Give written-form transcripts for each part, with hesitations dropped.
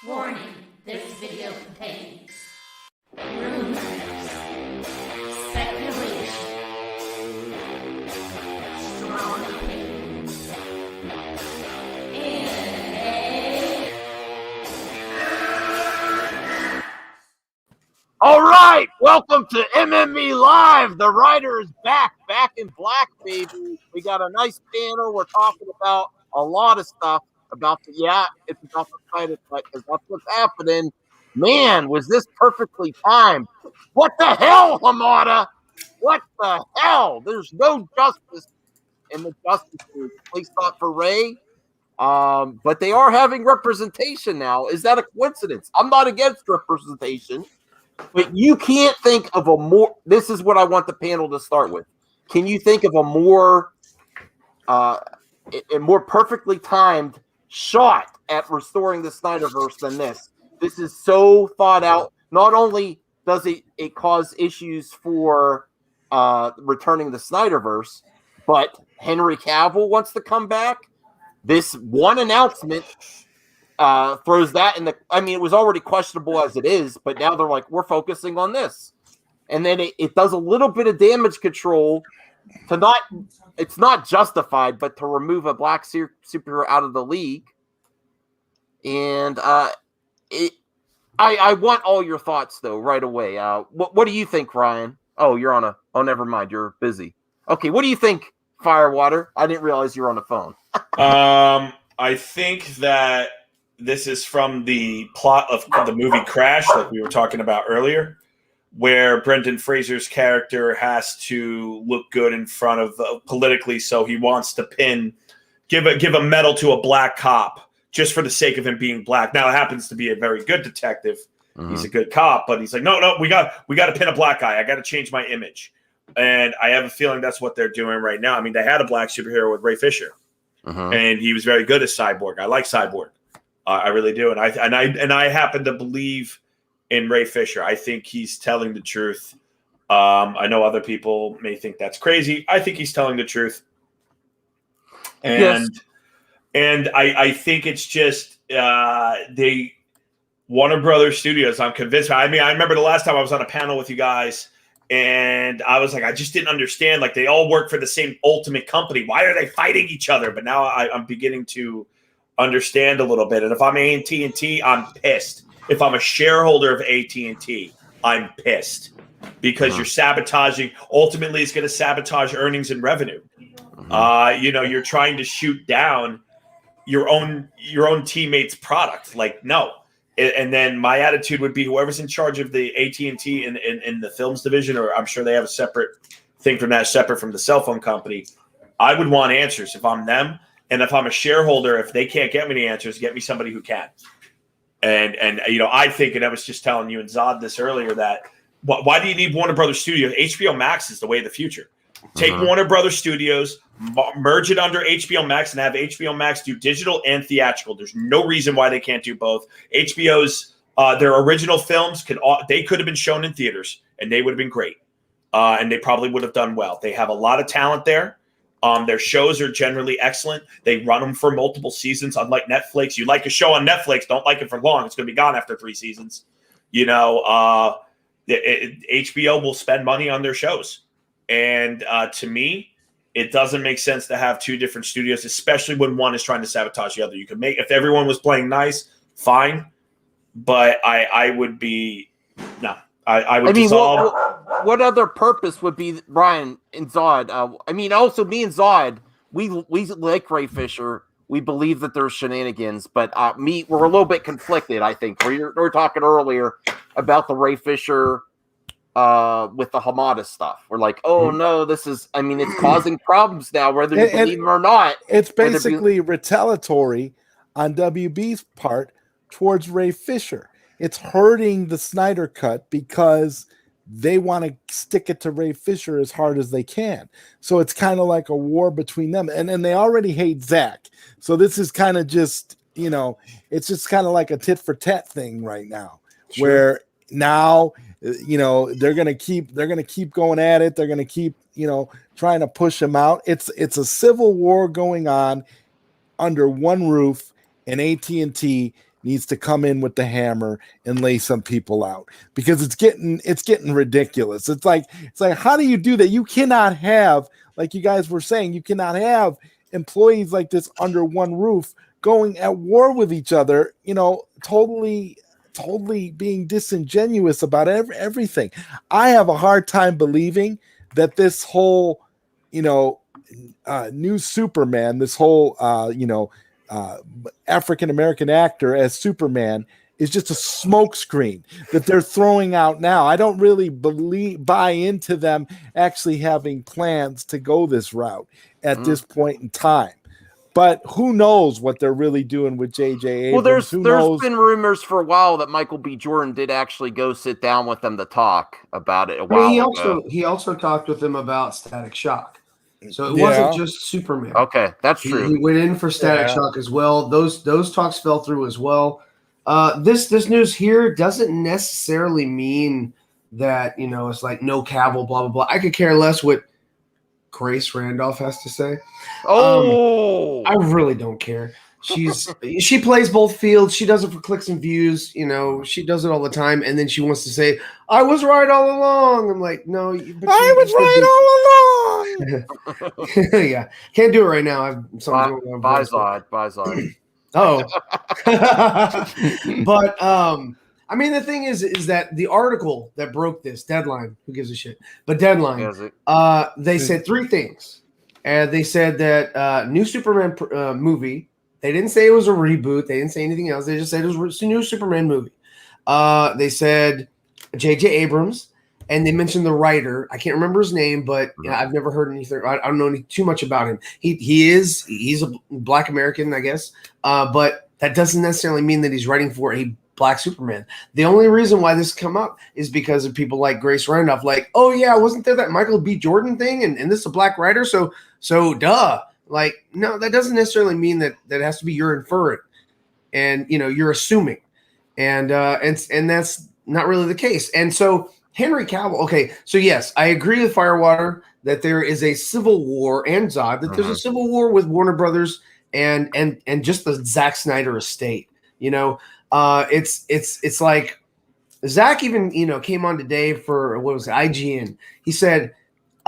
Warning, this video contains rumors, speculation, strong opinions, and All right, welcome to MME Live. The writer is back in black, baby. We got a nice panel. We're talking about a lot of stuff it's about the Snyder Cut because that's what's happening. Man, was this perfectly timed? What the hell, Hamada? What the hell? There's no justice in the Justice League. Please not for Ray. But they are having representation now. Is that a coincidence? I'm not against representation. But you can't think of a more. This is what I want the panel to start with. Can you think of a more perfectly timed shot at restoring the Snyderverse than this? This is so thought out. Not only does it cause issues for returning the Snyderverse, but Henry Cavill wants to come back. This one announcement throws that in the. I mean, it was already questionable as it is, but now they're like, we're focusing on this, and then it does a little bit of damage control to not. It's not justified, but to remove a black superhero out of the league, and I want all your thoughts though right away. What do you think, Ryan? Oh, you're on a. Oh, never mind, you're busy. Okay, what do you think, Firewater? I didn't realize you were on the phone. I think that this is from the plot of the movie Crash, like we were talking about earlier, where Brendan Fraser's character has to look good in front of politically, so he wants to give a medal to a black cop just for the sake of him being black. Now, it happens to be a very good detective. Mm-hmm. He's a good cop, but he's like, no, we got to pin a black guy. I got to change my image. And I have a feeling that's what they're doing right now. I mean, they had a black superhero with Ray Fisher, and he was very good as Cyborg. I like Cyborg. I really do, and I happen to believe in Ray Fisher. I think he's telling the truth. I know other people may think that's crazy. I think he's telling the truth, and I think it's just Warner Brothers Studios. I'm convinced. I mean, I remember the last time I was on a panel with you guys, and I was like, I just didn't understand. Like, they all work for the same ultimate company. Why are they fighting each other? But now I'm beginning to understand a little bit. And if I'm AT&T, I'm pissed. If I'm a shareholder of AT&T, I'm pissed because you're sabotaging. Ultimately, it's going to sabotage earnings and revenue. You're trying to shoot down your own teammate's product. Like, no. And then my attitude would be whoever's in charge of the AT&T in the films division, or I'm sure they have a separate thing from that, separate from the cell phone company. I would want answers if I'm them. And if I'm a shareholder, if they can't get me the answers, get me somebody who can. And I think, and I was just telling you and Zod this earlier, that why do you need Warner Brothers Studios? HBO Max is the way of the future. Take Warner Brothers Studios, merge it under HBO Max, and have HBO Max do digital and theatrical. There's no reason why they can't do both. HBO's their original films could have been shown in theaters, and they would have been great, and they probably would have done well. They have a lot of talent there. Their shows are generally excellent. They run them for multiple seasons, unlike Netflix. You like a show on Netflix, don't like it for long. It's going to be gone after 3 seasons. HBO will spend money on their shows. And to me, it doesn't make sense to have 2 different studios, especially when one is trying to sabotage the other. You could if everyone was playing nice, fine. But I would be no. I would dissolve. What other purpose would be Ryan and Zod? Also me and Zod, we like Ray Fisher. We believe that there's shenanigans, but we're a little bit conflicted. I think we were talking earlier about the Ray Fisher with the Hamada stuff. We're like, oh no, this is. I mean, it's causing problems now, whether you believe them or not. It's basically retaliatory on WB's part towards Ray Fisher. It's hurting the Snyder Cut because they want to stick it to Ray Fisher as hard as they can. So it's kind of like a war between them. And they already hate Zach. So this is kind of just, it's just kind of like a tit for tat thing right now. Sure. Where now, they're going to keep going at it. They're going to keep, trying to push him out. It's a civil war going on under one roof, and AT&T needs to come in with the hammer and lay some people out, because it's getting ridiculous. It's like how do you do that? You cannot have, like you guys were saying, you cannot have employees like this under one roof going at war with each other, totally being disingenuous about everything. I have a hard time believing that this whole, new Superman, this whole, African-American actor as Superman is just a smokescreen that they're throwing out now. I don't really buy into them actually having plans to go this route at this point in time. But who knows what they're really doing with J.J. Abrams? Well, there's been rumors for a while that Michael B. Jordan did actually go sit down with them to talk about it a while ago. He also talked with them about Static Shock. So it wasn't just Superman. Okay, that's true. He went in for Static Shock as well. Those talks fell through as well. This news here doesn't necessarily mean that, it's like no Cavill, blah, blah, blah. I could care less what Grace Randolph has to say. I really don't care. She plays both fields. She does it for clicks and views. She does it all the time. And then she wants to say, I was right all along. I'm like, no. I was right all along. Yeah. Can't do it right now. I've Bizod. Oh. But the thing is that the article that broke this, Deadline, who gives a shit? But Deadline, they said three things. And they said that new Superman movie. They didn't say it was a reboot. They didn't say anything else. They just said it was a new Superman movie. They said J.J. Abrams, and they mentioned the writer. I can't remember his name, but I've never heard anything. I don't know too much about him. He's a Black American, I guess. But that doesn't necessarily mean that he's writing for a Black Superman. The only reason why this come up is because of people like Grace Randolph. Like, oh yeah, wasn't there that Michael B. Jordan thing, and this is a Black writer? So duh. Like, no, that doesn't necessarily mean that has to be you're inferring, and you're assuming, and that's not really the case. And so Henry Cavill, okay, so yes, I agree with Firewater that there is a civil war, and Zod that there's a civil war with Warner Brothers and just the Zack Snyder estate. It's like Zack even came on today for what was it, IGN. He said,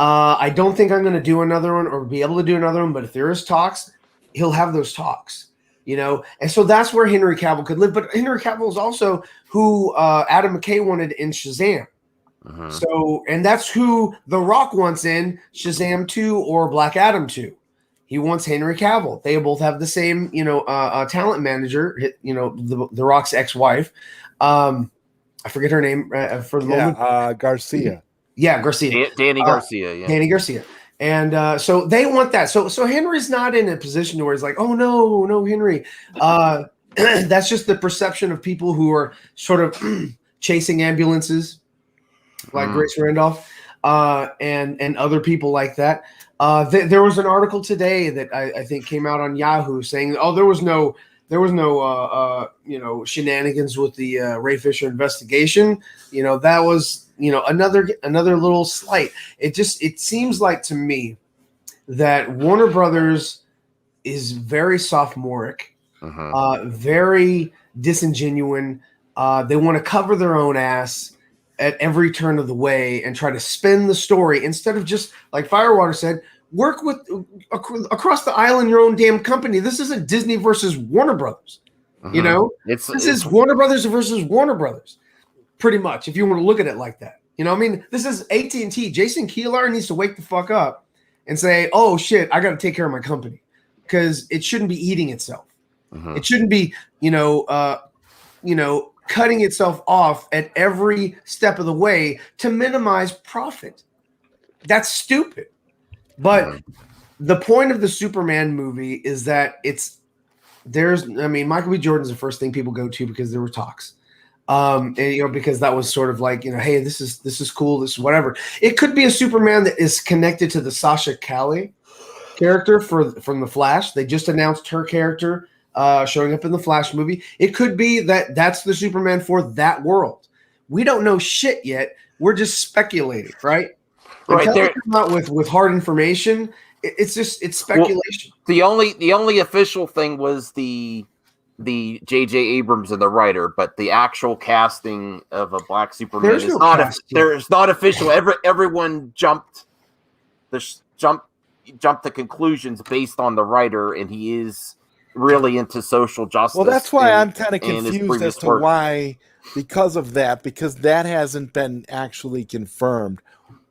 I don't think I'm going to do another one or be able to do another one, but if there is talks, he'll have those talks, and so that's where Henry Cavill could live. But Henry Cavill is also who Adam McKay wanted in Shazam. So, and that's who The Rock wants in Shazam 2 or Black Adam 2. He wants Henry Cavill. They both have the same, talent manager, The Rock's ex-wife. I forget her name for the moment. Garcia. Yeah, Garcia. Danny Garcia. Yeah. Danny Garcia. And so they want that. So Henry's not in a position where he's like, oh, no, Henry. That's just the perception of people who are sort of chasing ambulances, like Grace Randolph, and other people like that. There was an article today that I think came out on Yahoo saying, oh, there was no shenanigans with the Ray Fisher investigation. That was another little slight. It seems like to me that Warner Brothers is very sophomoric, very disingenuine. They want to cover their own ass at every turn of the way and try to spin the story instead of just, like Firewater said, work with across the aisle in your own damn company. This isn't Disney versus Warner Brothers. This is Warner Brothers versus Warner Brothers, pretty much, if you want to look at it like that. This is AT&T. Jason Keelar needs to wake the fuck up and say, oh shit, I got to take care of my company, because it shouldn't be eating itself. It shouldn't be, cutting itself off at every step of the way to minimize profit. That's stupid. But the point of the Superman movie is that Michael B. Jordan's the first thing people go to because there were talks. Because that was sort of like, hey, this is cool, this is whatever. It could be a Superman that is connected to the Sasha Calle character from The Flash. They just announced her character showing up in the Flash movie. It could be that's the Superman for that world. We don't know shit yet. We're just speculating, right? Until they come out with hard information, it's speculation. Well, the only official thing was the the J.J. Abrams and the writer, but the actual casting of a Black Superman There's is no not. cast yet. There's not official. Everyone jumped to conclusions based on the writer, and he is really into social justice. Well, that's why I'm kind of in his confused previous as to work. why, because that hasn't been actually confirmed.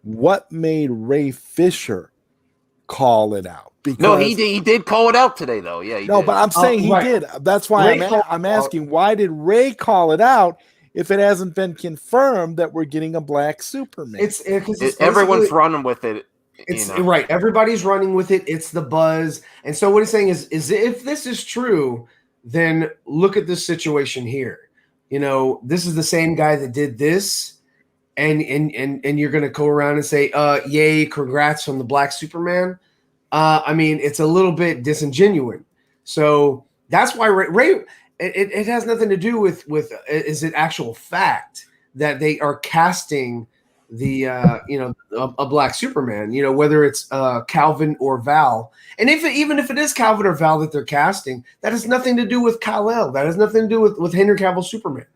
What made Ray Fisher call it out? Because, No, he did call it out today, though. Yeah, he no, did. but I'm saying he right. did. That's why Ray called I'm it out. asking, why did Ray call it out if it hasn't been confirmed that we're getting a Black Superman? It's because Everyone's running with it. It's you know. right. Everybody's running with it. It's the buzz. And so what he's saying is if this is true, then look at this situation here. You know, this is the same guy that did this, and you're gonna go around and say, yay, congrats on the Black Superman. I mean, it's a little bit disingenuous. So that's why Ray it has nothing to do with is it actual fact that they are casting the a Black Superman, you know, whether it's Calvin or Val, and even if it is Calvin or Val that they're casting, that has nothing to do with Kal-El. That has nothing to do with Henry Cavill Superman.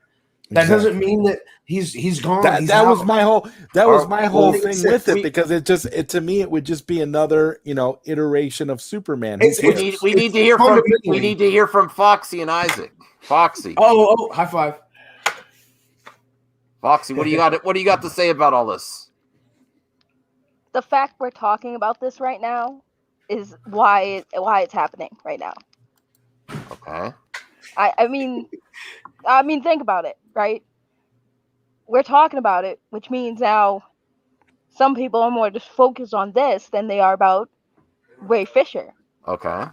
That doesn't mean that he's gone. That was my whole thing with it, we- because to me it would just be another iteration of Superman. We need to hear from Foxy and Isaac. Foxy. Oh, high five. Foxy, what do you got? What do you got to say about all this? The fact we're talking about this right now is why it's happening right now. Okay. I mean, think about it, right? We're talking about it, which means now some people are more just focused on this than they are about Ray Fisher. Okay. Yeah.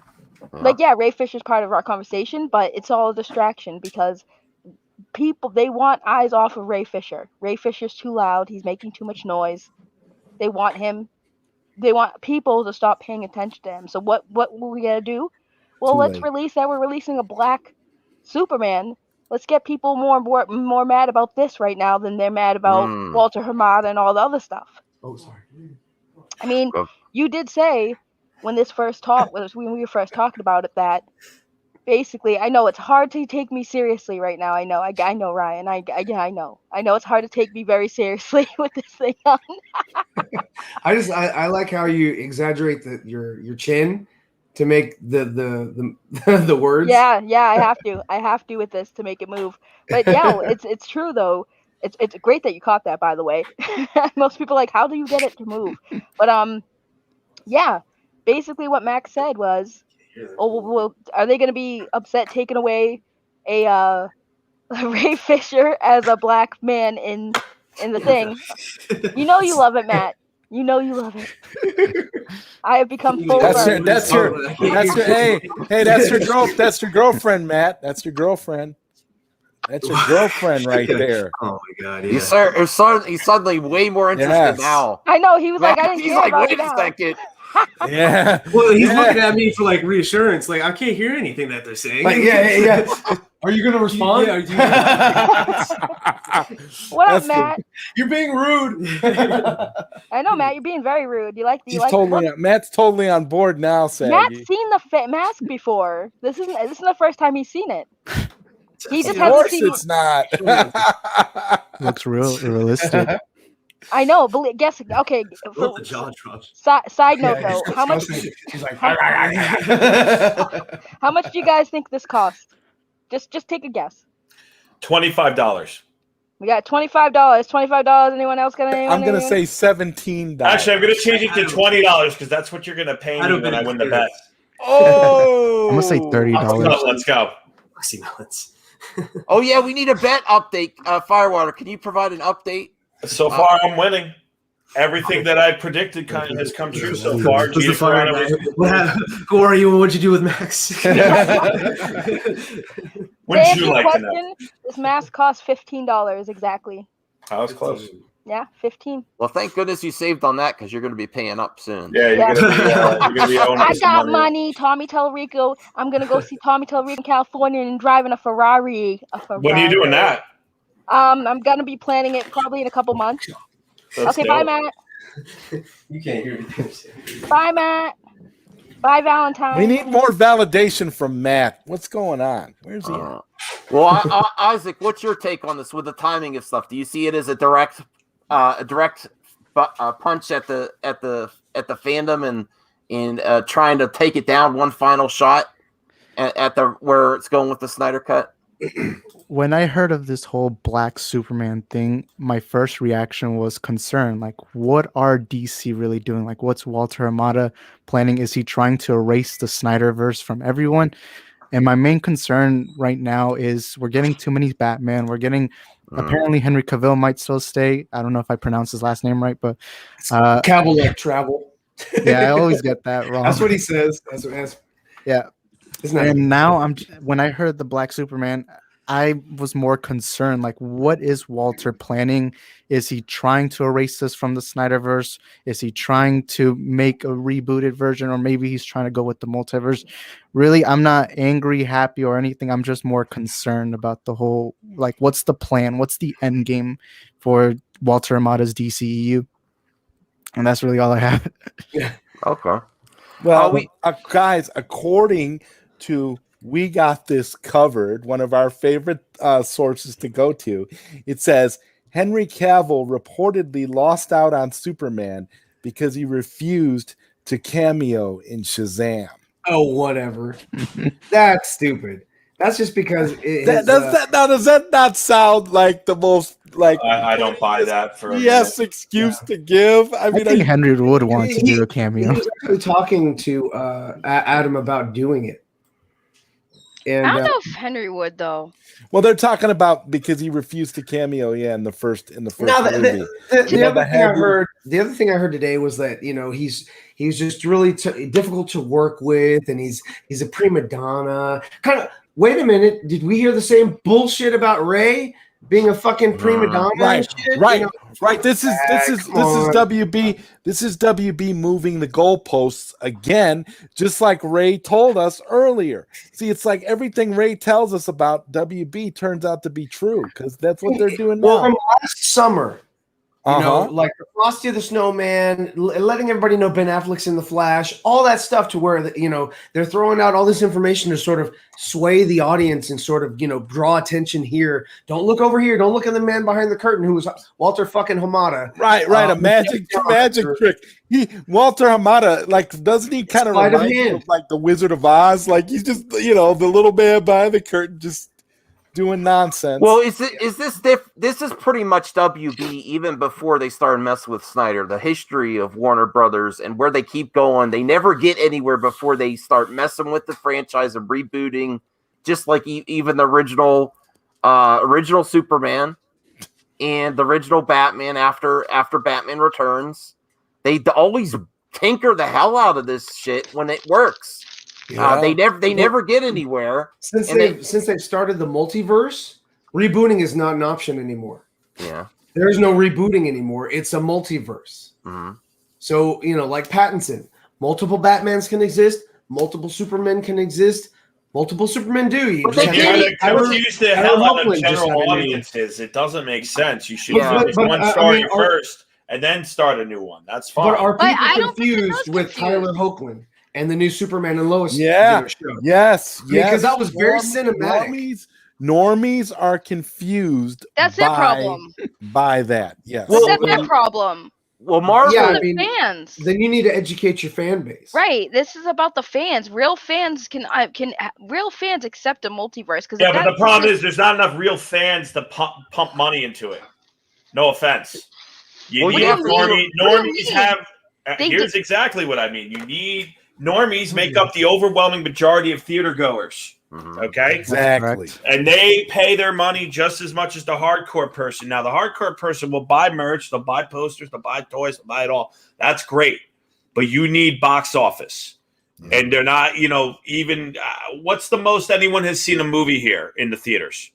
Like, yeah, Ray Fisher's part of our conversation, but it's all a distraction because people, they want eyes off of Ray Fisher. Ray Fisher's too loud. He's making too much noise. They want people to stop paying attention to him. So what will we gotta do? Well, let's release that we're releasing a Black Superman. Let's get people more mad about this right now than they're mad about Walter Hamada and all the other stuff. Oh, sorry. I mean, you did say when we were first talking about it that basically, I know it's hard to take me seriously right now. I know, Ryan. I know it's hard to take me very seriously with this thing on. I like how you exaggerate your chin to make the words. Yeah, I have to with this to make it move. But yeah, it's true though. It's great that you caught that, by the way. Most people are like, how do you get it to move? But yeah, basically what Max said was, well, are they going to be upset taking away a Ray Fisher as a Black man in the thing? You know you love it, Matt. You know you love it. I have become full. That's your girlfriend, Matt. That's your girlfriend. That's your girlfriend right there. Oh my god! Yeah. He's suddenly way more interested now. I know, he was like, I didn't He's care like, about wait it a now. second. Yeah. Well, he's looking at me for like reassurance. Like I can't hear anything that they're saying. Like, yeah. Are you gonna respond? What up, Matt? You're being rude. I know, Matt. You're being very rude. Matt's totally on board now. Saggy. Matt's seen the mask before. This isn't the first time he's seen it. He just Of hasn't course seen. it's not. Looks realistic. I know, but guess. Okay. Let the jaw drop. Side note though, how much? She's like, How much do you guys think this cost? Just take a guess. $25. We got $25. $25. Anyone else got anyone? I'm gonna say $17. Actually, I'm going to change it to $20 because that's what you're going to pay me when I win the bet. Oh, I'm gonna say $30. Let's go. Foxy melons. Oh yeah, we need a bet update. Firewater, can you provide an update? So far, I'm winning. Everything that I predicted kind of has come true so far. What's the fire guy? Who are you and what'd you do with Max? Wouldn't you like to know? This mask costs $15 exactly. I was close. Yeah, 15. Well, thank goodness you saved on that because you're going to be paying up soon. Yeah, you're gonna be owing I us some got money. money. Tommy Tellerico. I'm gonna go see Tommy Tellerico in California and driving a Ferrari. When are you doing that? I'm gonna be planning it probably in a couple months. That's Okay, bye, dope. Matt. You can't hear anything. Bye, Matt. Bye, Valentine. We need more validation from Matt. What's going on? Where's he at? Well, Isaac, what's your take on this with the timing of stuff? Do you see it as a direct punch at the fandom and trying to take it down one final shot at the where it's going with the Snyder Cut? When I heard of this whole Black Superman thing, my first reaction was concern. Like, what are DC really doing? Like, what's Walter Hamada planning? Is he trying to erase the Snyderverse from everyone? And my main concern right now is we're getting too many Batman. We're getting apparently Henry Cavill might still stay. I don't know if I pronounced his last name right, but Cavill like travel. yeah, I always get that wrong. That's what he says. Yeah. And now when I heard the Black Superman, I was more concerned. Like, what is Walter planning? Is he trying to erase this from the Snyderverse? Is he trying to make a rebooted version, or maybe he's trying to go with the multiverse? Really, I'm not angry, happy, or anything. I'm just more concerned about the whole, like, what's the plan? What's the end game for Walter Hamada's DCEU? And that's really all I have. Yeah. Okay. Well, guys, according to We Got This Covered, one of our favorite sources to go to, it says Henry Cavill reportedly lost out on Superman because he refused to cameo in Shazam. Oh, whatever. That's stupid. That's just because does that not sound like the most like? I don't buy that for excuse to give. I mean, I think Henry would want to do a cameo. He was actually talking to Adam about doing it. And, I don't know if Henry would though. Well, they're talking about because he refused to cameo, in the first movie. The other thing I heard today was that he's just really difficult to work with, and he's a prima donna. Kind of. Wait a minute, did we hear the same bullshit about Ray being a fucking prima donna? Right. This is WB. This is WB moving the goalposts again, just like Ray told us earlier. See, it's like everything Ray tells us about WB turns out to be true because that's what they're doing now. Well, from last summer, like the Frosty the Snowman, letting everybody know Ben Affleck's in the Flash, all that stuff, to where they're throwing out all this information to sort of sway the audience and sort of draw attention here. Don't look over here. Don't look at the man behind the curtain who was Walter fucking Hamada. Right. A magic trick. Walter Hamada, like, doesn't he kind of remind me of like the Wizard of Oz? Like he's just the little man behind the curtain just doing nonsense. Well, this is pretty much WB even before they started messing with Snyder. The history of Warner Brothers and where they keep going, they never get anywhere before they start messing with the franchise and rebooting. Just like even the original Superman and the original Batman after Batman Returns, they always tinker the hell out of this shit when it works. Yeah. They never get anywhere since they've started the multiverse. Rebooting is not an option anymore. Yeah, there is no rebooting anymore. It's a multiverse. Mm-hmm. So like Pattinson, multiple Batmans can exist, multiple Supermen can exist, multiple Supermen do. You just confuse the hell out of general audiences. It doesn't make sense. You should finish one story first and then start a new one. That's fine. But are people confused with Tyler Hoechlin and the new Superman and Lois? Yes. Because that was very cinematic. Normies are confused. That's their problem. By that, yes. Well, that's their problem. Well, Marvel, fans. Then you need to educate your fan base. Right. This is about the fans. Real fans can accept a multiverse because but the problem is there's not enough real fans to pump money into it. No offense. Normies have. Here's exactly what I mean. You need. Normies make up the overwhelming majority of theater goers. Mm-hmm. Okay? Exactly. And they pay their money just as much as the hardcore person. Now, the hardcore person will buy merch, they'll buy posters, they'll buy toys, they'll buy it all. That's great. But you need box office. Yeah. And they're not, even what's the most anyone has seen a movie here in the theaters?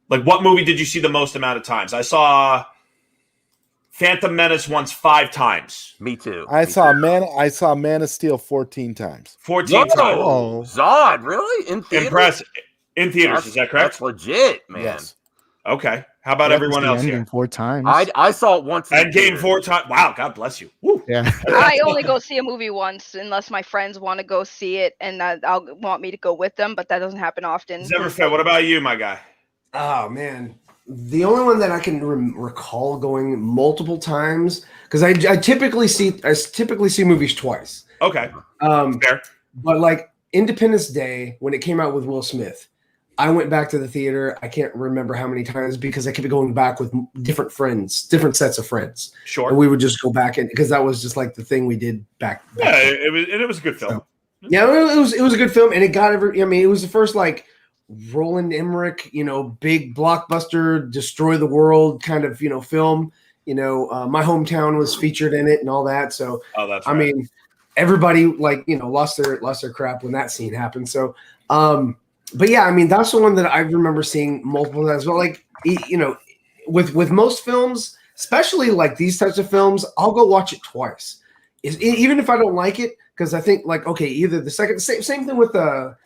Like, what movie did you see the most amount of times? I saw Phantom Menace once 5 times. Me too. I saw Man of Steel 14 times. 14 times. Oh, Zod, really? In theaters? Impressive. In theaters, is that correct? That's legit, man. Yes. Okay. How about everyone else here? Endgame 4 times. I saw it once. Endgame 4 times. Wow, God bless you. Woo. Yeah. I only go see a movie once unless my friends want to go see it and I'll want me to go with them, but that doesn't happen often. It's never fair. What about you, my guy? Oh man, the only one that I can recall going multiple times, because I typically see movies twice. Okay, fair. But like Independence Day, when it came out with Will Smith, I went back to the theater. I can't remember how many times because I kept going back with different friends, different sets of friends. Sure. And we would just go back and because that was just like the thing we did back. Yeah, it was a good film. So, yeah, it was a good film, and it got every. I mean, it was the first like Roland Emmerich, big blockbuster, destroy the world kind of film. My hometown was featured in it and all that. So, that's right. I mean, everybody lost their crap when that scene happened. So, but yeah, I mean, that's the one that I remember seeing multiple times. But like, with most films, especially like these types of films, I'll go watch it twice, even if I don't like it, because I think like either the second same thing with the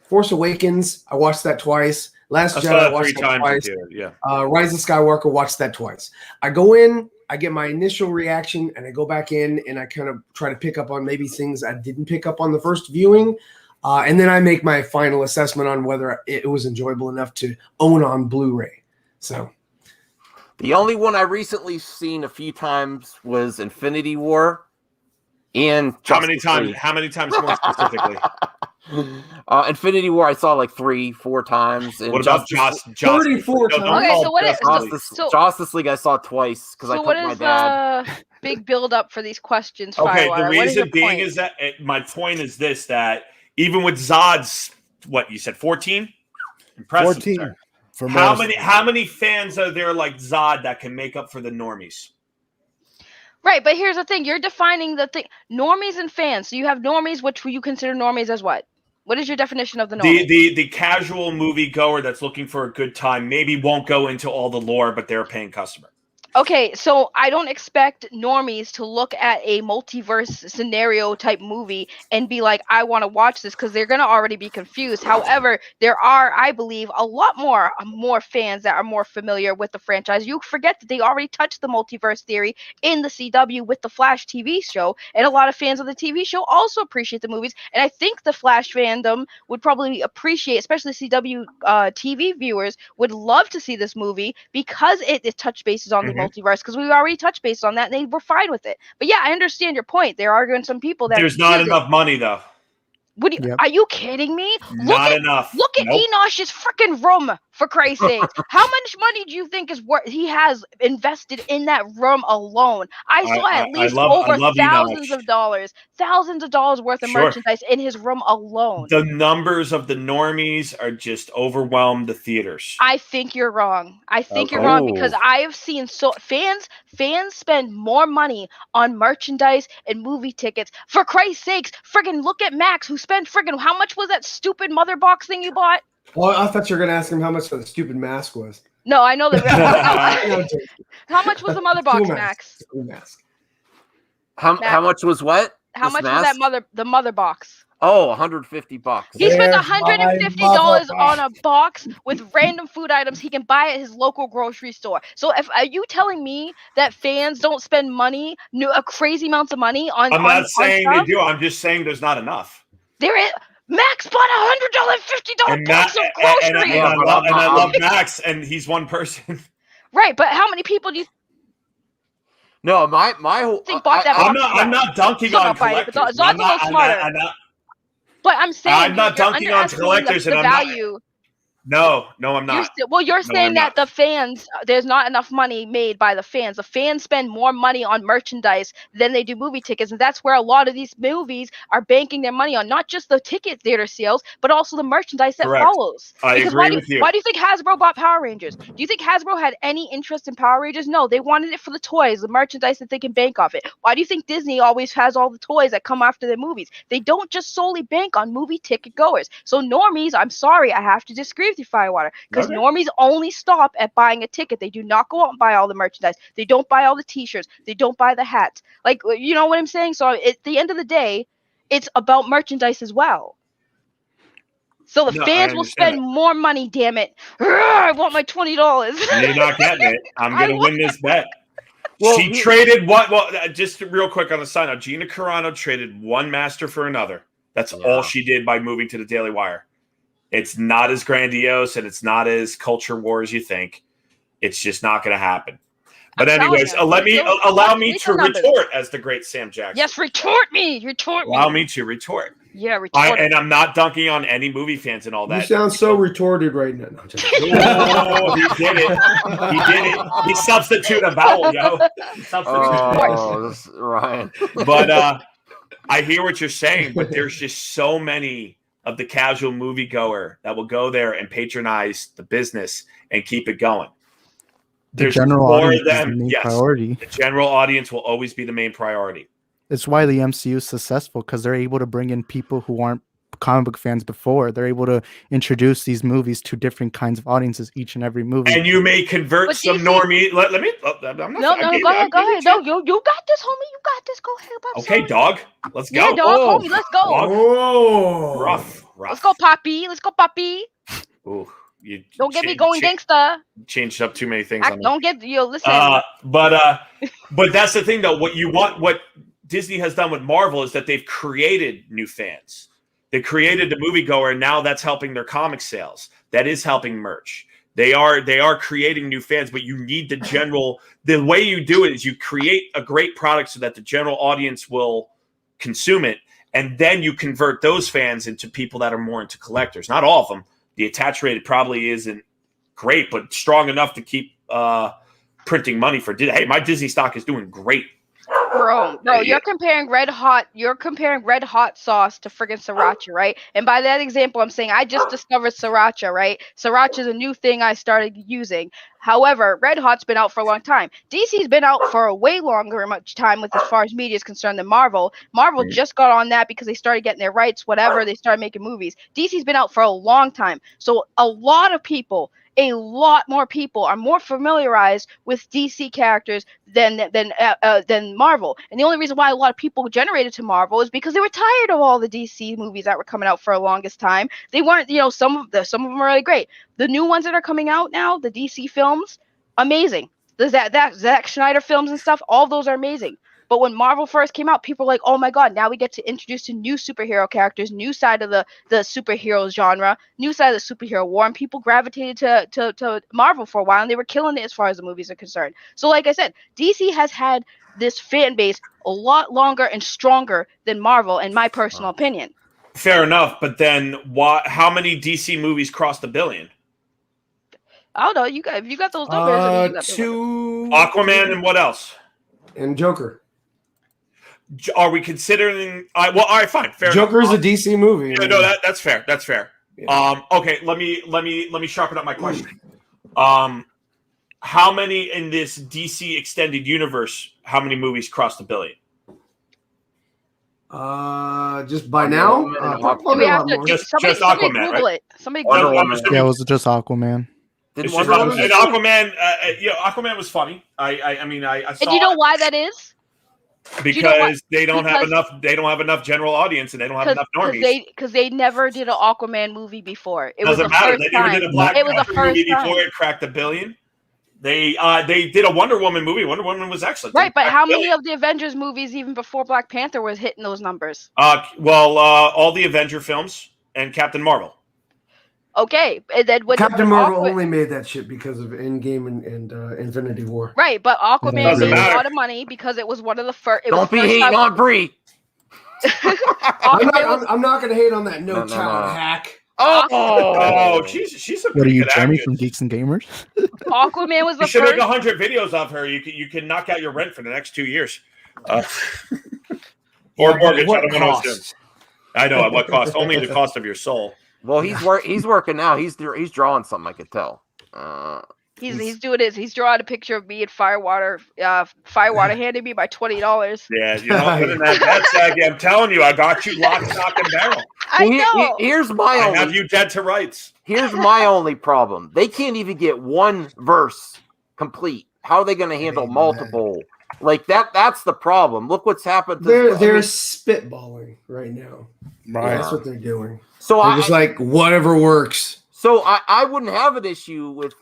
Force Awakens, I watched that twice. Last Jedi, I watched that twice. Yeah. Rise of Skywalker, watched that twice. I go in, I get my initial reaction, and I go back in, and I kind of try to pick up on maybe things I didn't pick up on the first viewing. And then I make my final assessment on whether it was enjoyable enough to own on Blu-ray. So, the only one I recently seen a few times was Infinity War. And how many times more specifically? Infinity War I saw like 3-4 times. And what about Justice 34 times? Okay, so what is Justice League I saw twice because I took my dad. So what is big build up for these questions? Okay, Firewire? the reason being is that my point is this: that even with Zod's, what you said, 14, impressive. 14. For how many fans are there like Zod that can make up for the normies? Right, but here's the thing: you're defining the thing, normies and fans. So you have normies, which you consider normies as what? What is your definition of the normie? The casual movie goer that's looking for a good time maybe won't go into all the lore, but they're a paying customer. Okay, so I don't expect normies to look at a multiverse scenario type movie and be like, I want to watch this, because they're going to already be confused. However, there are, I believe, a lot more fans that are more familiar with the franchise. You forget that they already touched the multiverse theory in the CW with the Flash TV show, and a lot of fans of the TV show also appreciate the movies. And I think the Flash fandom would probably appreciate, especially CW TV viewers, would love to see this movie because it touched bases on the multiverse, because we already touched base on that and they were fine with it. But yeah, I understand your point. There are some people that there's not enough money though. What do you, Are you kidding me? Not enough. Look at Enosh's freaking room, for Christ's sake. How much money do you think is what he has invested in that room alone? I saw at least over thousands of dollars worth of merchandise in his room alone. The numbers of the normies are just overwhelmed the theaters. I think you're wrong. You're wrong, because I have seen fans spend more money on merchandise and movie tickets. For Christ's sakes, friggin' look at Max, who spent friggin' how much was that stupid mother box thing you bought? Well, I thought you were going to ask him how much the stupid mask was. No, I know that. How much was the mother box, Max? How much was what? How much was that the mother box? Oh, $150. He spent $150 on a box with random food items he can buy at his local grocery store. So are you telling me that fans don't spend money, crazy amounts of money on? I'm not saying they do. I'm just saying there's not enough. There is. Max bought $150 box of groceries. And I love Max, and he's one person. Right, but how many people do you? No, my whole. I'm not dunking on collectors. Zod's a little smarter. But I'm saying I'm not dunking on collectors, the value. No, I'm not. You're saying that the fans, there's not enough money made by the fans. The fans spend more money on merchandise than they do movie tickets. And that's where a lot of these movies are banking their money on, not just the ticket theater sales, but also the merchandise that follows. I agree with you. Why do you think Hasbro bought Power Rangers? Do you think Hasbro had any interest in Power Rangers? No, they wanted it for the toys, the merchandise that they can bank off it. Why do you think Disney always has all the toys that come after their movies? They don't just solely bank on movie ticket goers. So normies, I'm sorry, I have to disagree with you, Firewater, because normies only stop at buying a ticket. They do not go out and buy all the merchandise. They don't buy all the t-shirts. They don't buy the hats. Like, you know what I'm saying? So at the end of the day, it's about merchandise as well. So the No, I fans will understand spend more money. Damn it! I want my $20. You're not getting it. I'm I going to win this bet. Well, She traded what? Well, just real quick on the side note, Gina Carano traded one master for another. That's all she did by moving to the Daily Wire. It's not as grandiose and it's not as culture war as you think. It's just not going to happen. But anyways, allow me to retort, as the great Sam Jackson. Yes, retort me. Retort me. Allow me to retort. Yeah, retort. And I'm not dunking on any movie fans and all that. You sound so retorted right now. No, oh, he did it. He did it. He substituted a vowel, yo. Oh, this, Ryan. But I hear what you're saying, but there's just so many of the casual moviegoer that will go there and patronize the business and keep it going. The general audience is the main priority. The general audience will always be the main priority. It's why the MCU is successful, because they're able to bring in people who aren't comic book fans before. They're able to introduce these movies to different kinds of audiences each and every movie. And you may convert some normie. Let me. I'm not, go ahead. No, you got this, homie. You got this. Go ahead. Okay, dog. Let's go. Yeah, dog, homie. Let's go. Oh, rough. Let's go, Poppy. Let's go, Poppy. Ooh. Don't get me going gangsta. Changed up too many things. Don't get listen. But that's the thing, though. What Disney has done with Marvel is that they've created new fans. They created the moviegoer, and now that's helping their comic sales. That is helping merch. They are creating new fans, but you need the general. The way you do it is you create a great product so that the general audience will consume it, and then you convert those fans into people that are more into collectors. Not all of them. The attach rate probably isn't great, but strong enough to keep printing money for Disney. Hey, my Disney stock is doing great. Bro, you're comparing red hot sauce to friggin' sriracha, right? And by that example, I'm saying I just discovered sriracha, right? Sriracha is a new thing I started using. However, Red Hot's been out for a long time. DC's been out for a way longer much time with as far as media is concerned than Marvel. Marvel just got on that because they started getting their rights, whatever. They started making movies. DC's been out for a long time. So a lot more people are more familiarized with DC characters than Marvel. And the only reason why a lot of people generated to Marvel is because they were tired of all the DC movies that were coming out for the longest time. They weren't, some of them are really great. The new ones that are coming out now, the DC films, amazing. The Zack Snyder films and stuff, all those are amazing. But when Marvel first came out, people were like, oh my God, now we get to introduce to new superhero characters, new side of the superhero genre, new side of the superhero war, and people gravitated to Marvel for a while, and they were killing it as far as the movies are concerned. So like I said, DC has had this fan base a lot longer and stronger than Marvel, in my personal opinion. Fair enough, but then how many DC movies crossed $1 billion? I don't know. You got those numbers. 2 Aquaman and what else? And Joker. Are we considering? All right, fine. Fair. Joker's a DC movie. Yeah, no, that's fair. That's fair. Yeah. Okay, let me sharpen up my question. How many in this DC extended universe? How many movies crossed $1 billion? Just by now. Just Aquaman, Google right? it. Somebody Google Google it. Yeah, it was just Aquaman. Aquaman, Aquaman was funny. I saw. And you know why that is? Because they don't have enough general audience, and they don't have enough normies. Because they never did an Aquaman movie before. It doesn't was matter. The first They never time. did a Black Panther movie time. before it cracked $1 billion. They did a Wonder Woman movie. Wonder Woman was excellent. Right, but how many of the Avengers movies, even before Black Panther, was hitting those numbers? All the Avenger films and Captain Marvel. Okay, and then when Captain Marvel only made that shit because of Endgame and Infinity War. Right, but Aquaman made a lot of money because it was one of the first. Don't be hating on Brie. I'm not going to hate on that talent hack. Oh, she's a. What are you, good Jeremy actress. from Geeks and Gamers? Aquaman was the You should first. make 100 videos of her. You can knock out your rent for the next 2 years. Or mortgage. I don't know. I know at what cost. Only the cost of your soul. Well, he's working now. He's drawing something. I could tell. He's doing his. He's drawing a picture of me and Firewater. Firewater handed me my $20. Yeah, you know that's I'm telling you, I got you lock, stock, and barrel. I know. Here's I have you dead to rights. Here's my only problem. They can't even get one verse complete. How are they going to handle multiple Like that's the problem. Look what's happened. They're spitballing right now. Right. That's what they're doing. So They're just like whatever works. So I wouldn't have an issue with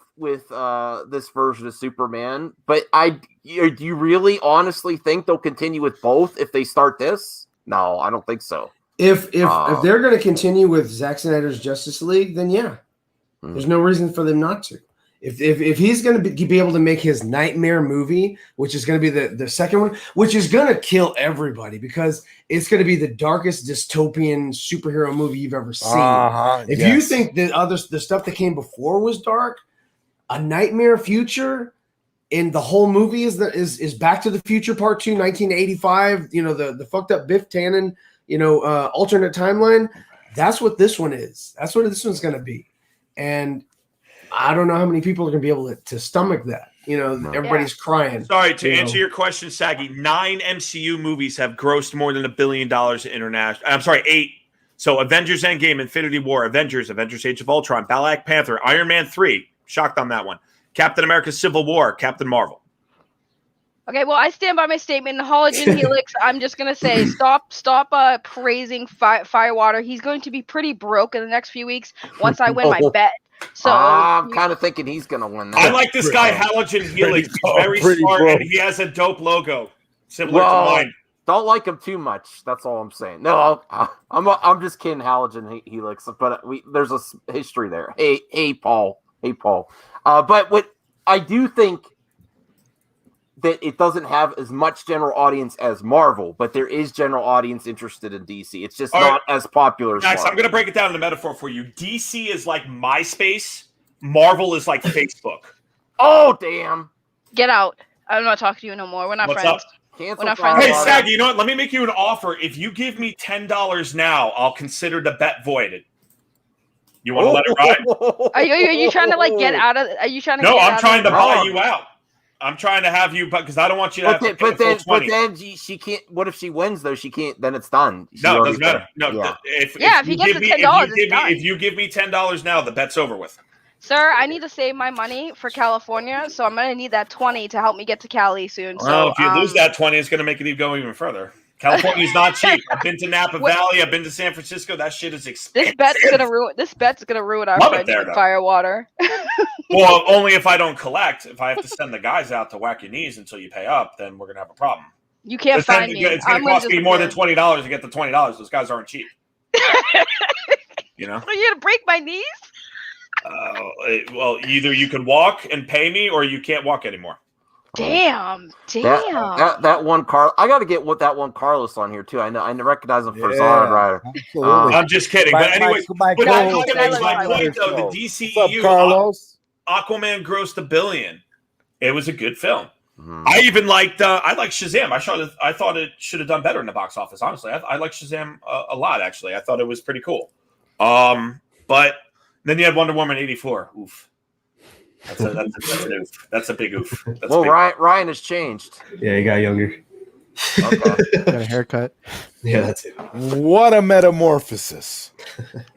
this version of Superman, but do you really honestly think they'll continue with both if they start this? No, I don't think so. If they're going to continue with Zack Snyder's Justice League, then yeah, there's no reason for them not to. If he's going to be able to make his Nightmare movie, which is going to be the second one, which is going to kill everybody because it's going to be the darkest dystopian superhero movie you've ever seen. If you think the stuff that came before was dark, a nightmare future, and the whole movie is Back to the Future Part 2, 1985. You know, the fucked up Biff Tannen, alternate timeline. That's what this one is. That's what this one's going to be, and I don't know how many people are going to be able to stomach that. Everybody's crying. Sorry, to answer your question, Saggy, 9 MCU movies have grossed more than $1 billion international. I'm sorry, 8. So Avengers Endgame, Infinity War, Avengers Age of Ultron, Black Panther, Iron Man 3. Shocked on that one. Captain America Civil War, Captain Marvel. Okay, well, I stand by my statement. Halogen Helix, I'm just going to say, stop praising Firewater. He's going to be pretty broke in the next few weeks once I win my bet. So I'm kind of thinking he's going to win that. I like this guy, Halogen Helix. He's very smart, and he has a dope logo, similar to mine. Don't like him too much. That's all I'm saying. No, I'm just kidding, Halogen Helix. But there's a history there. Hey, Paul. But what I do think that it doesn't have as much general audience as Marvel, but there is general audience interested in DC. It's just not as popular as Max, Marvel. I'm going to break it down in a metaphor for you. DC is like MySpace. Marvel is like Facebook. Oh, damn. Get out. I'm not talking to you no more. We're not friends. We're not friends. Hey, Saggy, you know what? Let me make you an offer. If you give me $10 now, I'll consider the bet voided. You want to let it ride? Are you trying to get out of? Are you trying to? No, I'm trying to buy you out. I'm trying to have you, because I don't want you to have to pay the full 20. But then she can't. What if she wins though? She can't. Then it's done. No, it doesn't matter. No, if he gets the $10, it's done. If you give me $10 now, the bet's over with. Sir, I need to save my money for California, so I'm gonna need that 20 to help me get to Cali soon. Well, if you lose that 20, it's gonna make it go even further. California's not cheap. I've been to Napa Valley. I've been to San Francisco. That shit is expensive. This bet's gonna ruin our friendship, Firewater. Well, only if I don't collect. If I have to send the guys out to whack your knees until you pay up, then we're gonna have a problem. You can't find me. It's gonna cost me more than $20 to get the $20. Those guys aren't cheap. You know? Are you gonna break my knees? Well, either you can walk and pay me, or you can't walk anymore. Damn. That one I got to get that one Carlos on here too. I recognize him for Zod Rider. I'm just kidding. But anyway, my point though, the DCEU, Carlos? Aquaman grossed $1 billion. It was a good film. I even liked Shazam. I thought it should have done better in the box office. Honestly, I like Shazam a lot. Actually, I thought it was pretty cool. But then you had Wonder Woman 84. Oof. That's an oof. That's a big oof. Ryan has changed. Yeah, he got younger. Okay. Got a haircut. Yeah, that's it. What a metamorphosis.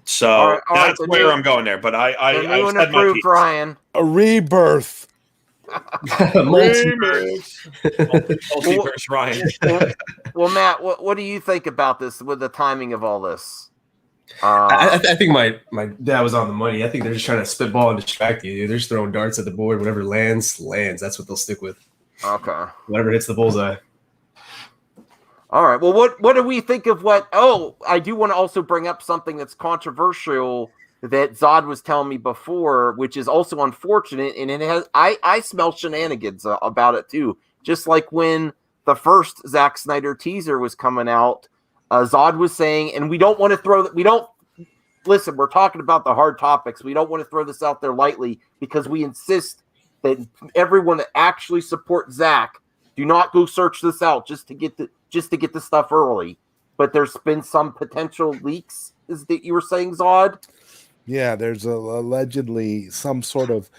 So all right, that's where I'm going there. But I said my piece. Ryan. A rebirth. Multiverse. Multiverse Ryan. Well, Matt, what do you think about this with the timing of all this? I think my dad was on the money. I think they're just trying to spitball and distract you. They're just throwing darts at the board. Whatever lands. That's what they'll stick with. Okay. Whatever hits the bullseye. All right. Well, what do we think of what? Oh, I do want to also bring up something that's controversial that Zod was telling me before, which is also unfortunate, and it has. I smell shenanigans about it too. Just like when the first Zack Snyder teaser was coming out. Zod was saying, and we don't want to listen, we're talking about the hard topics. We don't want to throw this out there lightly because we insist that everyone that actually supports Zack do not go search this out just to get the stuff early. But there's been some potential leaks, is that you were saying, Zod? Yeah, there's allegedly some sort of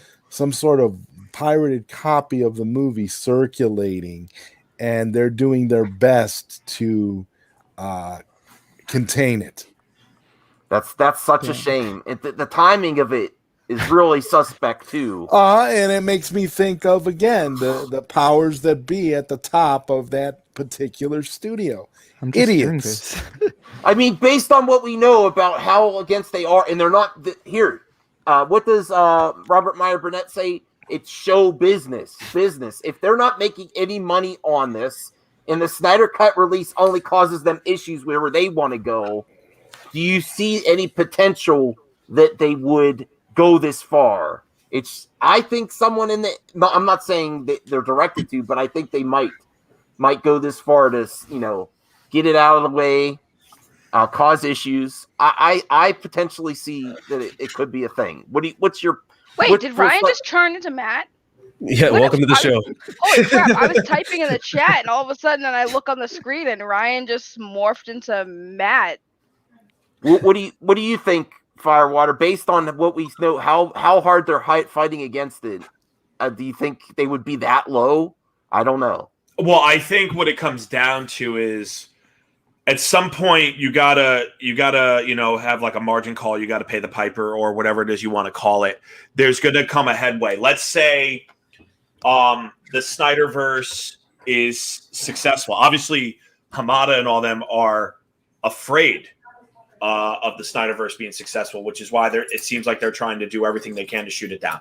pirated copy of the movie circulating, and they're doing their best to contain it. That's such a shame. The timing of it is really suspect too. And it makes me think of again the powers that be at the top of that particular studio. I'm just hearing Idiots. this. I mean, based on what we know about how against they are, and they're not here. What does Robert Meyer Burnett say? It's show business. If they're not making any money on this, and the Snyder Cut release only causes them issues wherever they want to go, do you see any potential that they would go this far? I think someone in the. I'm not saying that they're directed to, but I think they might go this far to get it out of the way. Cause issues. I potentially see that it could be a thing. What's your Wait? Did Ryan just turn into Matt? Yeah, welcome to the show. Holy crap! I was typing in the chat, and all of a sudden, I look on the screen, and Ryan just morphed into Matt. What do you think, Firewater? Based on what we know, how hard they're fighting against it, do you think they would be that low? I don't know. Well, I think what it comes down to is, at some point, you gotta have like a margin call. You got to pay the piper or whatever it is you want to call it. There's going to come a headway. Let's say the Snyderverse is successful. Obviously, Hamada and all them are afraid of the Snyderverse being successful, which is why it seems like they're trying to do everything they can to shoot it down.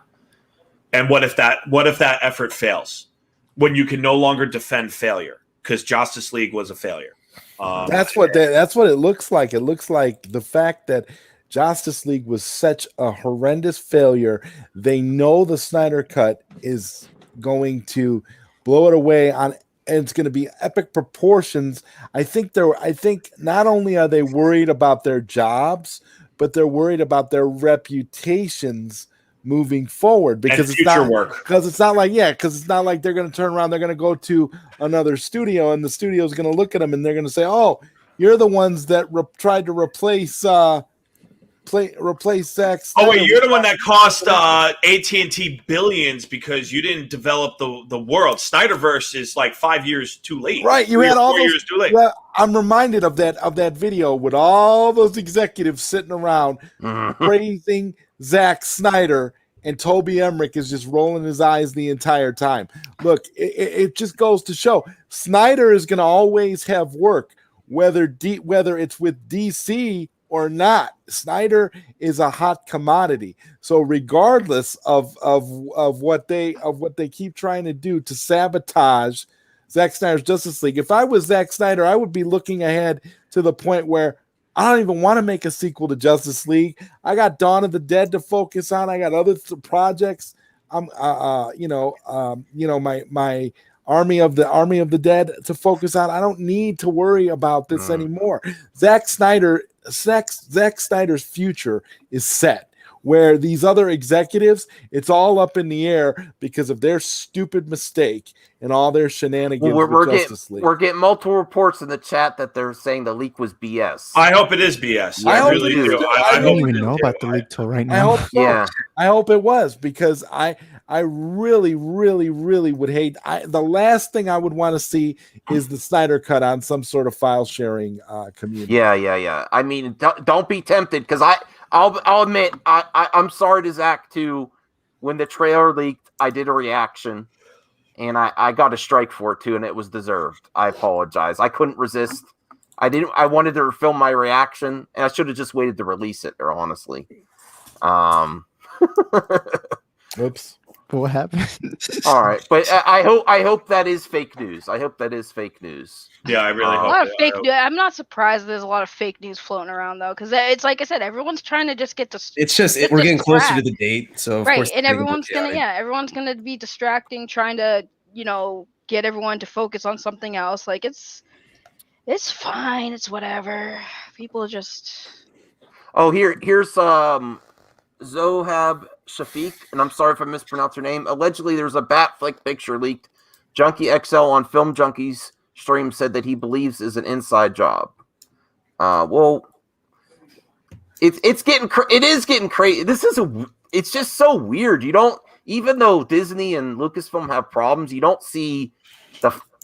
And what if that effort fails? When you can no longer defend failure, because Justice League was a failure. That's what it looks like. It looks like the fact that Justice League was such a horrendous failure. They know the Snyder Cut is going to blow it away and it's going to be epic proportions. I think not only are they worried about their jobs, but they're worried about their reputations moving forward, because it's not like they're going to turn around, they're going to go to another studio and the studio is going to look at them and they're going to say, oh, you're the ones that tried to replace Zack Snyder. Oh wait, you're the one that cost AT&T billions because you didn't develop the world. Snyderverse is like 5 years too late. Right, you had all 4 years too late. Well, I'm reminded of that video with all those executives sitting around praising Zack Snyder, and Toby Emmerich is just rolling his eyes the entire time. Look, it just goes to show Snyder is going to always have work, whether it's with DC or not. Snyder is a hot commodity. So regardless of what they keep trying to do to sabotage Zack Snyder's Justice League, if I was Zack Snyder, I would be looking ahead to the point where I don't even want to make a sequel to Justice League. I got Dawn of the Dead to focus on. I got other projects. My Army of the Dead to focus on. I don't need to worry about this anymore. Zack Snyder's future is set. Where these other executives, it's all up in the air because of their stupid mistake and all their shenanigans with Justice League. We're getting multiple reports in the chat that they're saying the leak was BS. I hope it is BS. Yeah, I really do. I don't even know about the leak till right now. I hope so. Yeah. I hope it was, because I really, really, really would hate. The last thing I would want to see is the Snyder Cut on some sort of file sharing community. Yeah. I mean, don't be tempted, because I'll admit, I'm sorry to Zach too. When the trailer leaked, I did a reaction, and I got a strike for it too, and it was deserved. I apologize. I couldn't resist. I wanted to film my reaction, and I should have just waited to release it there, honestly. Oops. What happened? All right, but I hope that is fake news. I hope that is fake news. Yeah, I really hope. A lot of fake news. I'm not surprised there's a lot of fake news floating around though, because it's like I said, everyone's trying to just get to. It's just we're getting closer to the date, so of course and everyone's gonna be distracting, trying to get everyone to focus on something else. Like it's fine. It's whatever. People just. Oh, here's Zohab Shafiq, and I'm sorry if I mispronounced her name. Allegedly, there's a Batflick picture leaked. Junkie XL on Film Junkies stream said that he believes is an inside job. Well, it is getting crazy. It's just so weird. You don't, even though Disney and Lucasfilm have problems, you don't see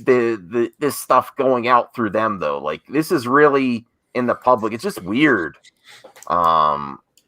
this stuff going out through them though. Like this is really in the public. It's just weird.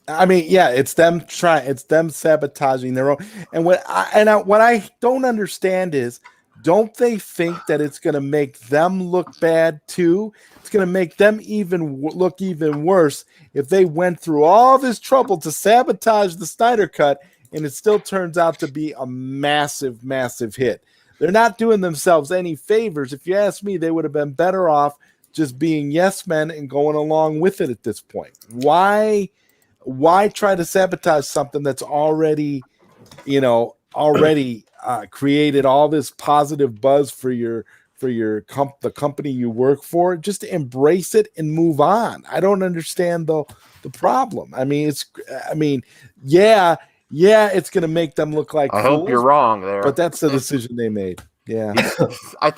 I mean, yeah, it's them sabotaging their own. And what I don't understand is, don't they think that it's going to make them look bad too? It's going to make them look even worse if they went through all this trouble to sabotage the Snyder Cut, and it still turns out to be a massive, massive hit. They're not doing themselves any favors. If you ask me, they would have been better off just being yes men and going along with it at this point. Why try to sabotage something that's already created all this positive buzz for the company you work for? Just embrace it and move on. I don't understand the problem. I mean, yeah, it's going to make them look like I fools, hope you're wrong there, but that's the decision they made. Yeah. I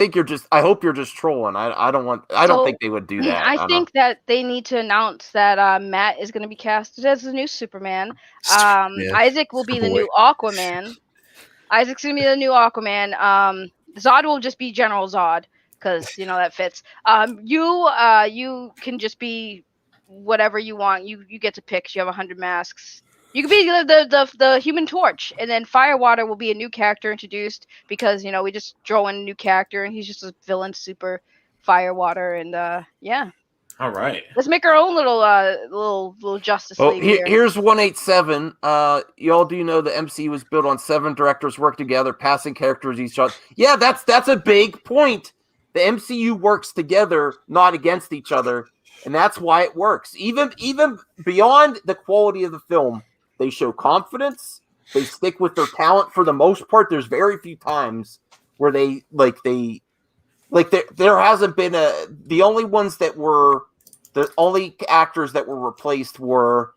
hope you're just trolling. I don't think they would do that. I think that they need to announce that Matt is going to be casted as the new Superman. Isaac will be the new Aquaman. Isaac's going to be the new Aquaman. Zod will just be General Zod because that fits. You can just be whatever you want. You get to pick. You have 100 masks. You could be the Human Torch, and then Firewater will be a new character introduced because we just throw in a new character and he's just a villain, super Firewater, and yeah. All right. Let's make our own little Justice League. Here's 187. Y'all do know the MCU was built on 7 directors work together, passing characters each other. Yeah, that's a big point. The MCU works together, not against each other, and that's why it works. Even beyond the quality of the film, they show confidence. They stick with their talent for the most part. There's very few times where there hasn't been the only actors that were replaced were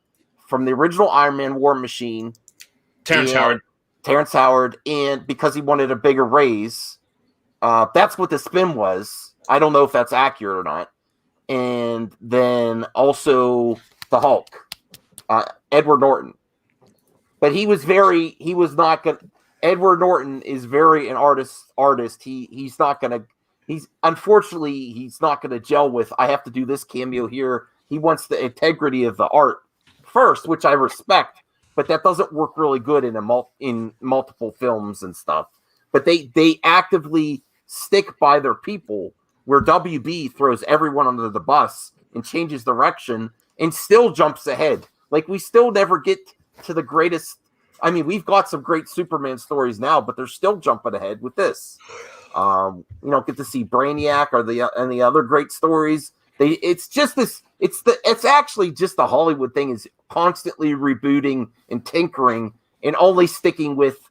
from the original Iron Man War Machine, Terrence Howard, and because he wanted a bigger raise, that's what the spin was. I don't know if that's accurate or not. And then also the Hulk, Edward Norton. But Edward Norton is very an artist. He's not gonna gel with, I have to do this cameo here. He wants the integrity of the art first, which I respect, but that doesn't work really good in multiple films and stuff. But they actively stick by their people, where WB throws everyone under the bus and changes direction and still jumps ahead. Like, we still never get to the greatest. I mean, we've got some great Superman stories now, but they're still jumping ahead with this. You don't get to see Brainiac or any other great stories. It's actually just the Hollywood thing, is constantly rebooting and tinkering and only sticking with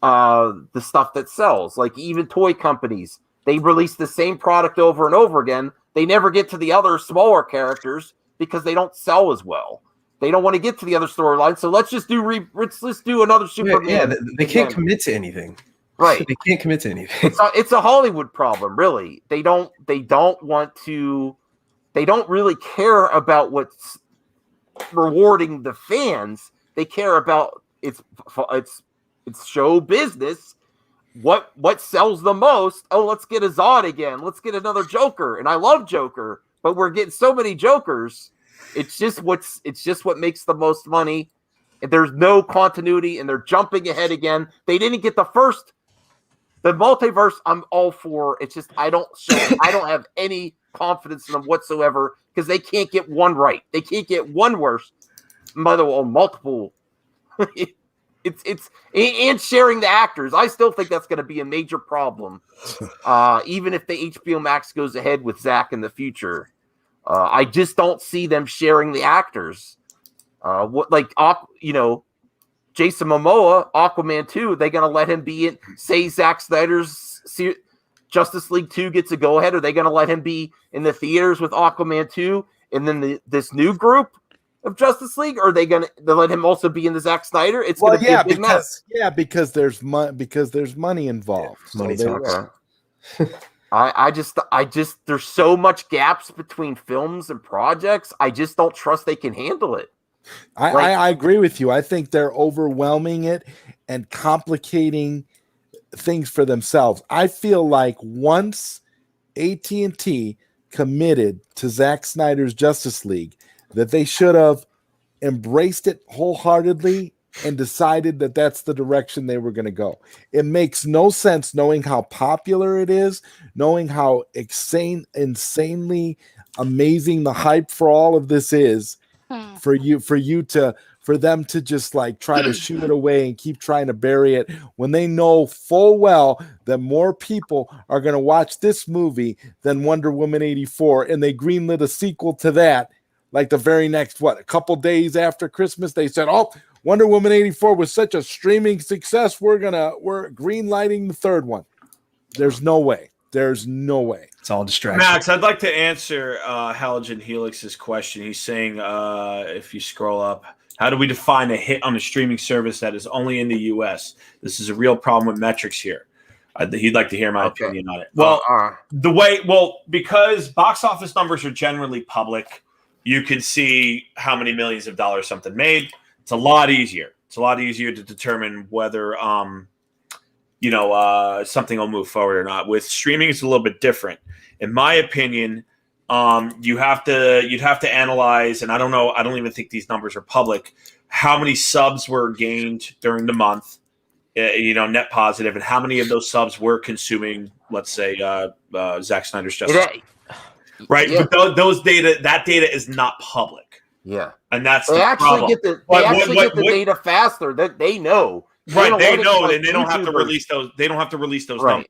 the stuff that sells. Like, even toy companies, they release the same product over and over again. They never get to the other smaller characters because they don't sell as well. They don't want to get to the other storyline, so let's just do another Superman. Yeah, they can't commit to anything. Right. They can't commit to anything. It's a Hollywood problem, really. They don't really care about what's rewarding the fans. They care about it's show business. What sells the most? Oh, let's get a Zod again. Let's get another Joker. And I love Joker, but we're getting so many Jokers. It's just what makes the most money. There's no continuity, and they're jumping ahead again. They didn't get the multiverse. I'm all for. It's just I don't have any confidence in them whatsoever because they can't get one right. They can't get one worse. Multiple. It's and sharing the actors. I still think that's going to be a major problem. Even if the HBO Max goes ahead with Zach in the future, I just don't see them sharing the actors. Jason Momoa, Aquaman 2, they're going to let him be in, say Zack Snyder's Justice League 2 gets a go-ahead? Are they going to let him be in the theaters with Aquaman 2 and then this new group of Justice League? Or are they going to let him also be in the Zack Snyder? It's going to be a big mess. Yeah, because there's money involved. Yeah, money talks. I just there's so much gaps between films and projects. I just don't trust they can handle it. I agree with you. I think they're overwhelming it and complicating things for themselves. I feel like once AT&T committed to Zack Snyder's Justice League, that they should have embraced it wholeheartedly and decided that that's the direction they were going to go. It makes no sense, knowing how popular it is, knowing how insanely amazing the hype for all of this is, for them to just like try to shoot it away and keep trying to bury it when they know full well that more people are going to watch this movie than Wonder Woman 84, and they greenlit a sequel to that like the very next a couple days after Christmas. They said, "Oh, Wonder Woman 84 was such a streaming success, we're greenlighting the third one." There's no way. There's no way. It's all distraction. Max, I'd like to answer Halogen Helix's question. He's saying, if you scroll up, how do we define a hit on a streaming service that is only in the U.S.? This is a real problem with metrics here. He'd like to hear my opinion on it. Well, because box office numbers are generally public, you can see how many millions of dollars something made. It's a lot easier. It's a lot easier to determine whether something will move forward or not. With streaming, it's a little bit different. In my opinion, you'd have to analyze, and I don't even think these numbers are public, how many subs were gained during the month, net positive, and how many of those subs were consuming, let's say, Zack Snyder's Justice League. Right? Yeah. But that data is not public. Yeah. And that's they the actually problem. get the data faster. That they know. Right, they know, and they don't have to release those. They don't have to release those numbers.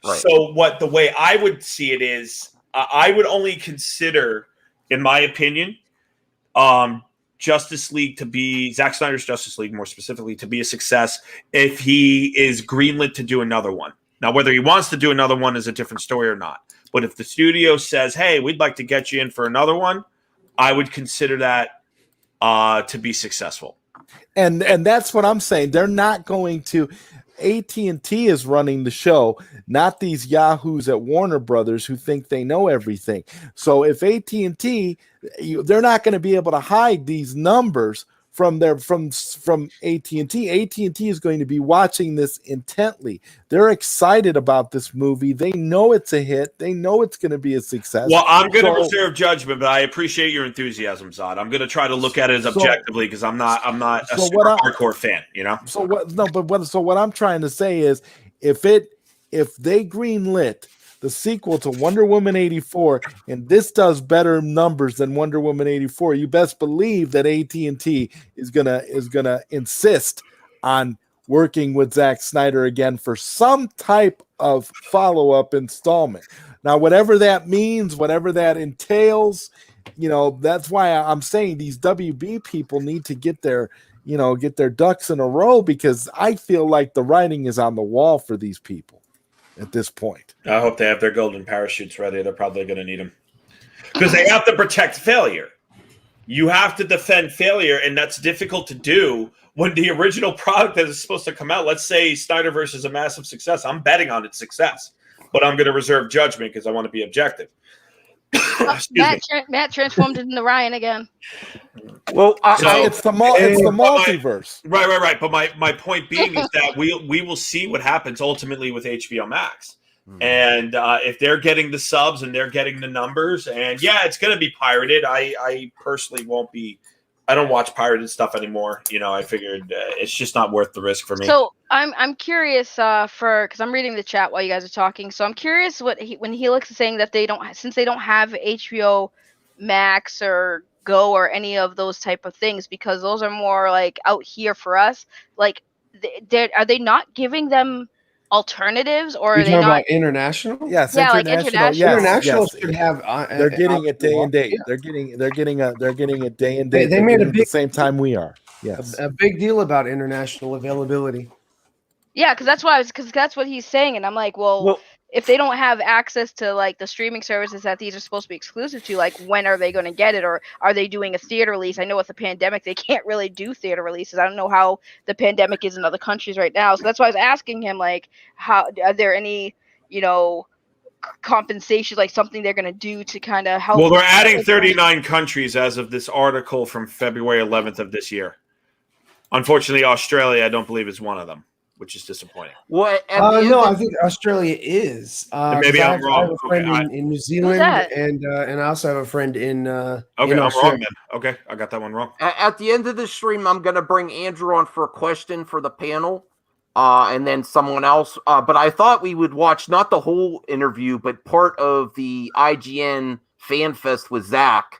Right. So, the way I would see it is, I would only consider, in my opinion, Justice League to be Zack Snyder's Justice League, more specifically, to be a success if he is greenlit to do another one. Now, whether he wants to do another one is a different story or not. But if the studio says, "Hey, we'd like to get you in for another one," I would consider that to be successful. And that's what I'm saying. They're not going to. AT&T is running the show, not these yahoos at Warner Brothers who think they know everything. So if AT&T, they're not going to be able to hide these numbers from AT&T. AT&T is going to be watching this intently. They're excited about this movie. They know it's a hit. They know it's going to be a success. Well, I'm going to reserve judgment, but I appreciate your enthusiasm, Zod. I'm going to try to look at it as objectively because I'm not a super hardcore fan, So what I'm trying to say is, if they greenlit the sequel to Wonder Woman 84, and this does better numbers than Wonder Woman 84, you best believe that AT&T is gonna insist on working with Zack Snyder again for some type of follow-up installment. Now, whatever that means, whatever that entails, that's why I'm saying these WB people need to get their ducks in a row, because I feel like the writing is on the wall for these people at this point. I hope they have their golden parachutes ready. They're probably going to need them because they have to protect failure. You have to defend failure, and that's difficult to do when the original product that is supposed to come out, let's say Snyderverse is a massive success. I'm betting on its success, but I'm going to reserve judgment because I want to be objective. Matt transformed into Ryan again. Well, it's the multiverse. Right. But my point being is that we will see what happens ultimately with HBO Max. And if they're getting the subs and they're getting the numbers, and it's going to be pirated. I personally won't be. I don't watch pirated stuff anymore. I figured it's just not worth the risk for me. So I'm curious because I'm reading the chat while you guys are talking. So I'm curious when Helix is saying that they don't have HBO Max or Go or any of those type of things, because those are more like out here for us. Like, are they not giving them alternatives, or are they not about international? Yes, yeah, international. like international. International should have. They're getting it day and date. Yeah. They're getting it day and date. They made a big, at the same time we are. Yes, a big deal about international availability. Yeah, because that's what he's saying, and I'm like, well, if they don't have access to like the streaming services that these are supposed to be exclusive to, like, when are they going to get it, or are they doing a theater release? I know with the pandemic they can't really do theater releases. I don't know how the pandemic is in other countries right now, so that's why I was asking him, like, how are there any compensation, like something they're going to do to kind of help? Well, they're adding 39 countries as of this article from February 11th of this year. Unfortunately, Australia, I don't believe, is one of them, which is disappointing. Well, no, I think Australia is. Then maybe I I'm have wrong. a friend Okay, in New Zealand, that? and I also have a friend in. Okay, in I'm Australia. wrong then. Okay, I got that one wrong. At the end of the stream, I'm going to bring Andrew on for a question for the panel, and then someone else. But I thought we would watch not the whole interview, but part of the IGN Fan Fest with Zach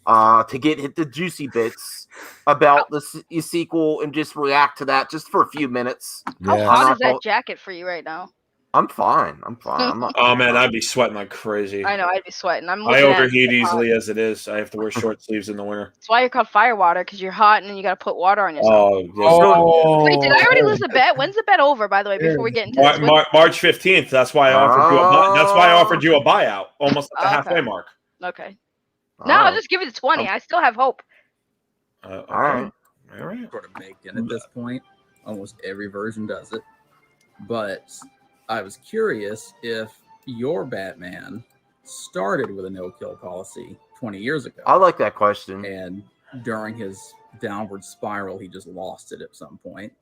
to hit the juicy bits about the sequel and just react to that just for a few minutes. How hot is that jacket for you right now? I'm fine. I'm fine. Oh man, I'd be sweating like crazy. I know, I'd be sweating. I overheat easily as it is. I have to wear short sleeves in the winter. That's why you're called firewater, because you're hot and then you got to put water on yourself. Oh, yes. Wait, did I already lose the bet? When's the bet over? By the way, before we get into this, March 15th. That's why I offered you. That's why I offered you a buyout, almost at the halfway mark. Okay. No, I'll just give you the 20. I still have hope. All right. Sort of baked in at this point. Almost every version does it. But I was curious if your Batman started with a no-kill policy 20 years ago. I like that question. And during his downward spiral, he just lost it at some point.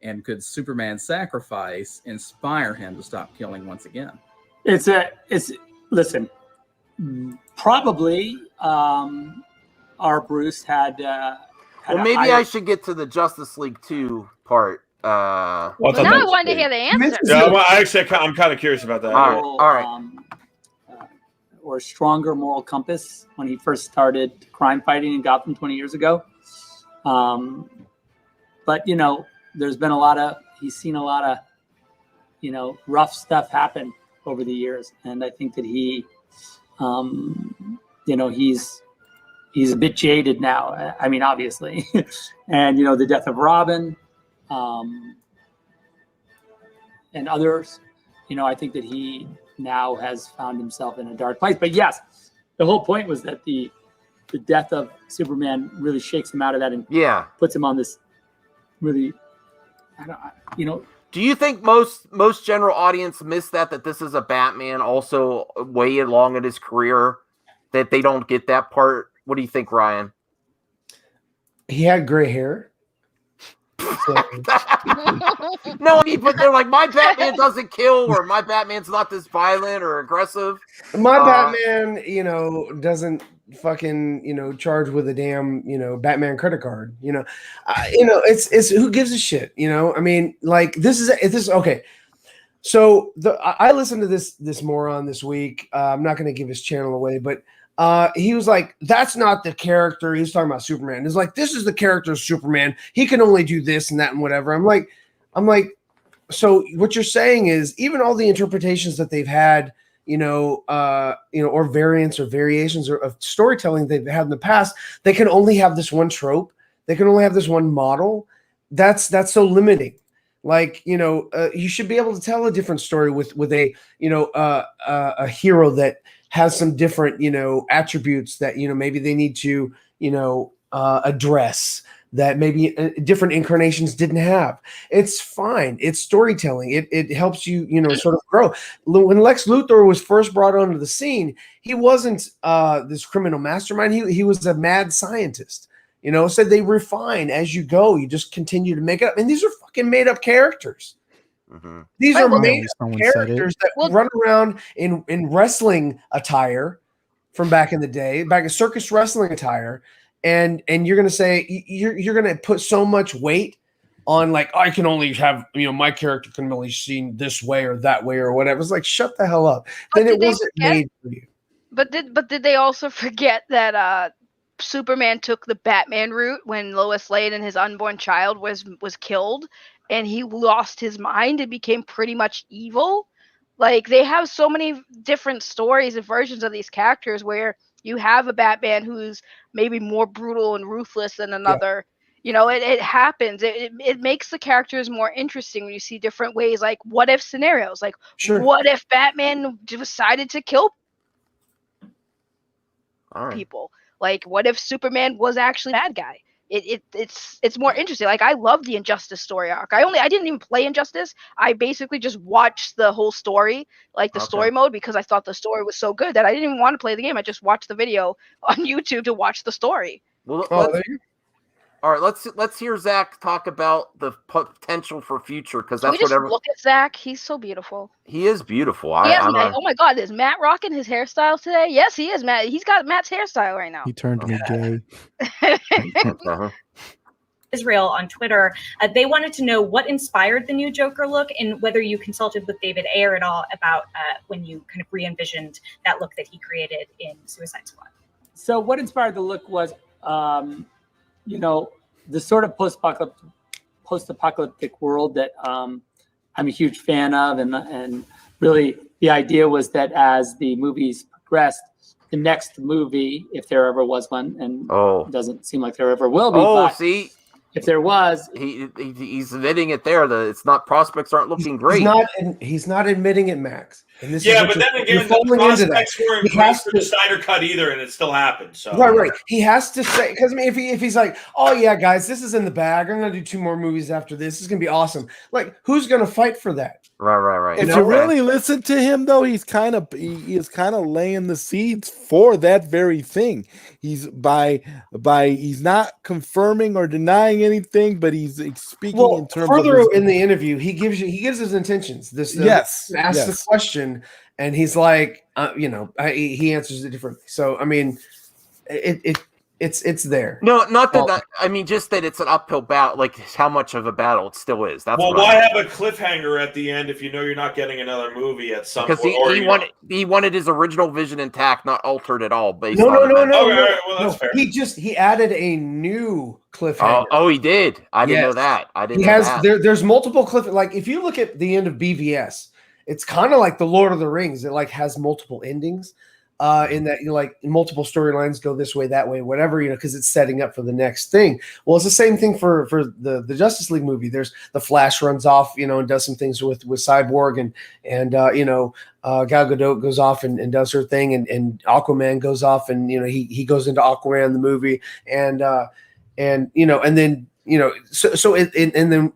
And could Superman's sacrifice inspire him to stop killing once again? Listen, probably our Bruce had. Well, maybe I should get to the Justice League 2 part. Now I wanted to hear the answer. Yeah, well, I'm kind of curious about that. All right. Or stronger moral compass when he first started crime fighting in Gotham 20 years ago. But there's been he's seen a lot of, rough stuff happen over the years, and I think that he, he's a bit jaded now. I mean, obviously, and the death of Robin, and others. I think that he now has found himself in a dark place. But yes, the whole point was that the death of Superman really shakes him out of that and puts him on this really, Do you think most general audience miss that this is a Batman also way along in his career, that they don't get that part? What do you think, Ryan? He had gray hair. So. No, but they're like, my Batman doesn't kill, or my Batman's not this violent or aggressive. My Batman, doesn't fucking, charge with a damn, Batman credit card. It's who gives a shit. I mean, like this is okay. So I listened to this moron this week. I'm not going to give his channel away, but he was like, that's not the character. He's talking about Superman. He's like, this is the character of Superman. He can only do this and that and whatever. I'm like, so what you're saying is even all the interpretations that they've had, or variants or variations of storytelling they've had in the past, they can only have this one trope. They can only have this one model. That's so limiting. Like, you should be able to tell a different story with a hero that has some different, attributes that, maybe they need to, address that maybe different incarnations didn't have. It's fine. It's storytelling. It helps you, sort of grow. When Lex Luthor was first brought onto the scene, he wasn't this criminal mastermind. He was a mad scientist, so they refine as you go. You just continue to make it up. And these are fucking made up characters. Mm-hmm. These are made up characters that run around in wrestling attire from back in the day, back in circus wrestling attire, and you're gonna say you're gonna put so much weight on like, I can only have my character can only seen this way or that way or whatever. It's like, shut the hell up. Then it wasn't made for you. But did they also forget that Superman took the Batman route when Lois Lane and his unborn child was killed? And he lost his mind and became pretty much evil. Like, they have so many different stories and versions of these characters where you have a Batman who's maybe more brutal and ruthless than another. Yeah. It happens. It makes the characters more interesting when you see different ways, like what if scenarios. Like, what if Batman decided to kill people? Like, what if Superman was actually a bad guy? It's more interesting. Like, I love the Injustice story arc. I didn't even play Injustice. I basically just watched the whole story, like the story mode, because I thought the story was so good that I didn't even want to play the game. I just watched the video on YouTube to watch the story. Well, All right, let's hear Zach talk about the potential for future, because Can we that's just what look at Zach? He's so beautiful. he is beautiful. Oh my God, is Matt rocking his hairstyle today? Yes, he is, Matt. He's got Matt's hairstyle right now. He turned me gay. Uh-huh. Israel on Twitter. They wanted to know what inspired the new Joker look and whether you consulted with David Ayer at all about when you kind of re-envisioned that look that he created in Suicide Squad. So what inspired the look was, the sort of post-apocalyptic world that I'm a huge fan of, and really the idea was that as the movies progressed, the next movie, if there ever was one, and it doesn't seem like there ever will be. Oh, but see, if there was, he's admitting it there. It's not, prospects aren't looking great. He's not admitting it, Max. And this Yeah, is but then again, the prospects weren't great for the Snyder Cut either, and it still happened. So right. He has to say, because I mean, if he's like, oh yeah, guys, this is in the bag. I'm gonna do 2 more movies after this. It's gonna be awesome. Like, who's gonna fight for that? Right. If you really listen to him, though, he is kind of laying the seeds for that very thing. He's he's not confirming or denying anything, but he's speaking in terms further of in the interview. He gives his intentions. Asks the question, and he's like, he answers it differently. So I mean, it's there. No, not that. I mean, just that it's an uphill battle. Like how much of a battle it still is. That's why have a cliffhanger at the end if you know you're not getting another movie at some point? Because he wanted his original vision intact, not altered at all. Based No. Well, that's fair. He added a new cliffhanger. Oh, he did. I didn't know that. There's multiple cliff. Like if you look at the end of BVS, it's kind of like the Lord of the Rings. It like has multiple endings. In that multiple storylines go this way, that way, whatever, because it's setting up for the next thing. Well, it's the same thing for the Justice League movie. There's the Flash runs off, and does some things with Cyborg, and Gal Gadot goes off and does her thing, and Aquaman goes off, and he goes into Aquaman the movie, and then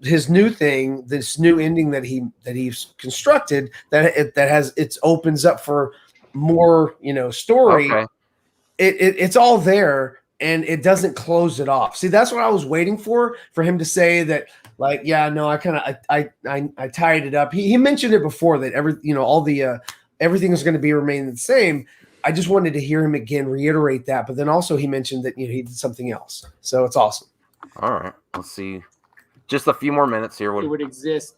his new thing, this new ending that he's constructed that opens up for more story. Okay. It's all there, and it doesn't close it off. See, that's what I was waiting for him to say that, like, yeah, no, I tied it up. He mentioned it before that everything is going to remain the same. I just wanted to hear him again reiterate that, but then also he mentioned that he did something else, so it's awesome. All right, let's see, just a few more minutes here. It would exist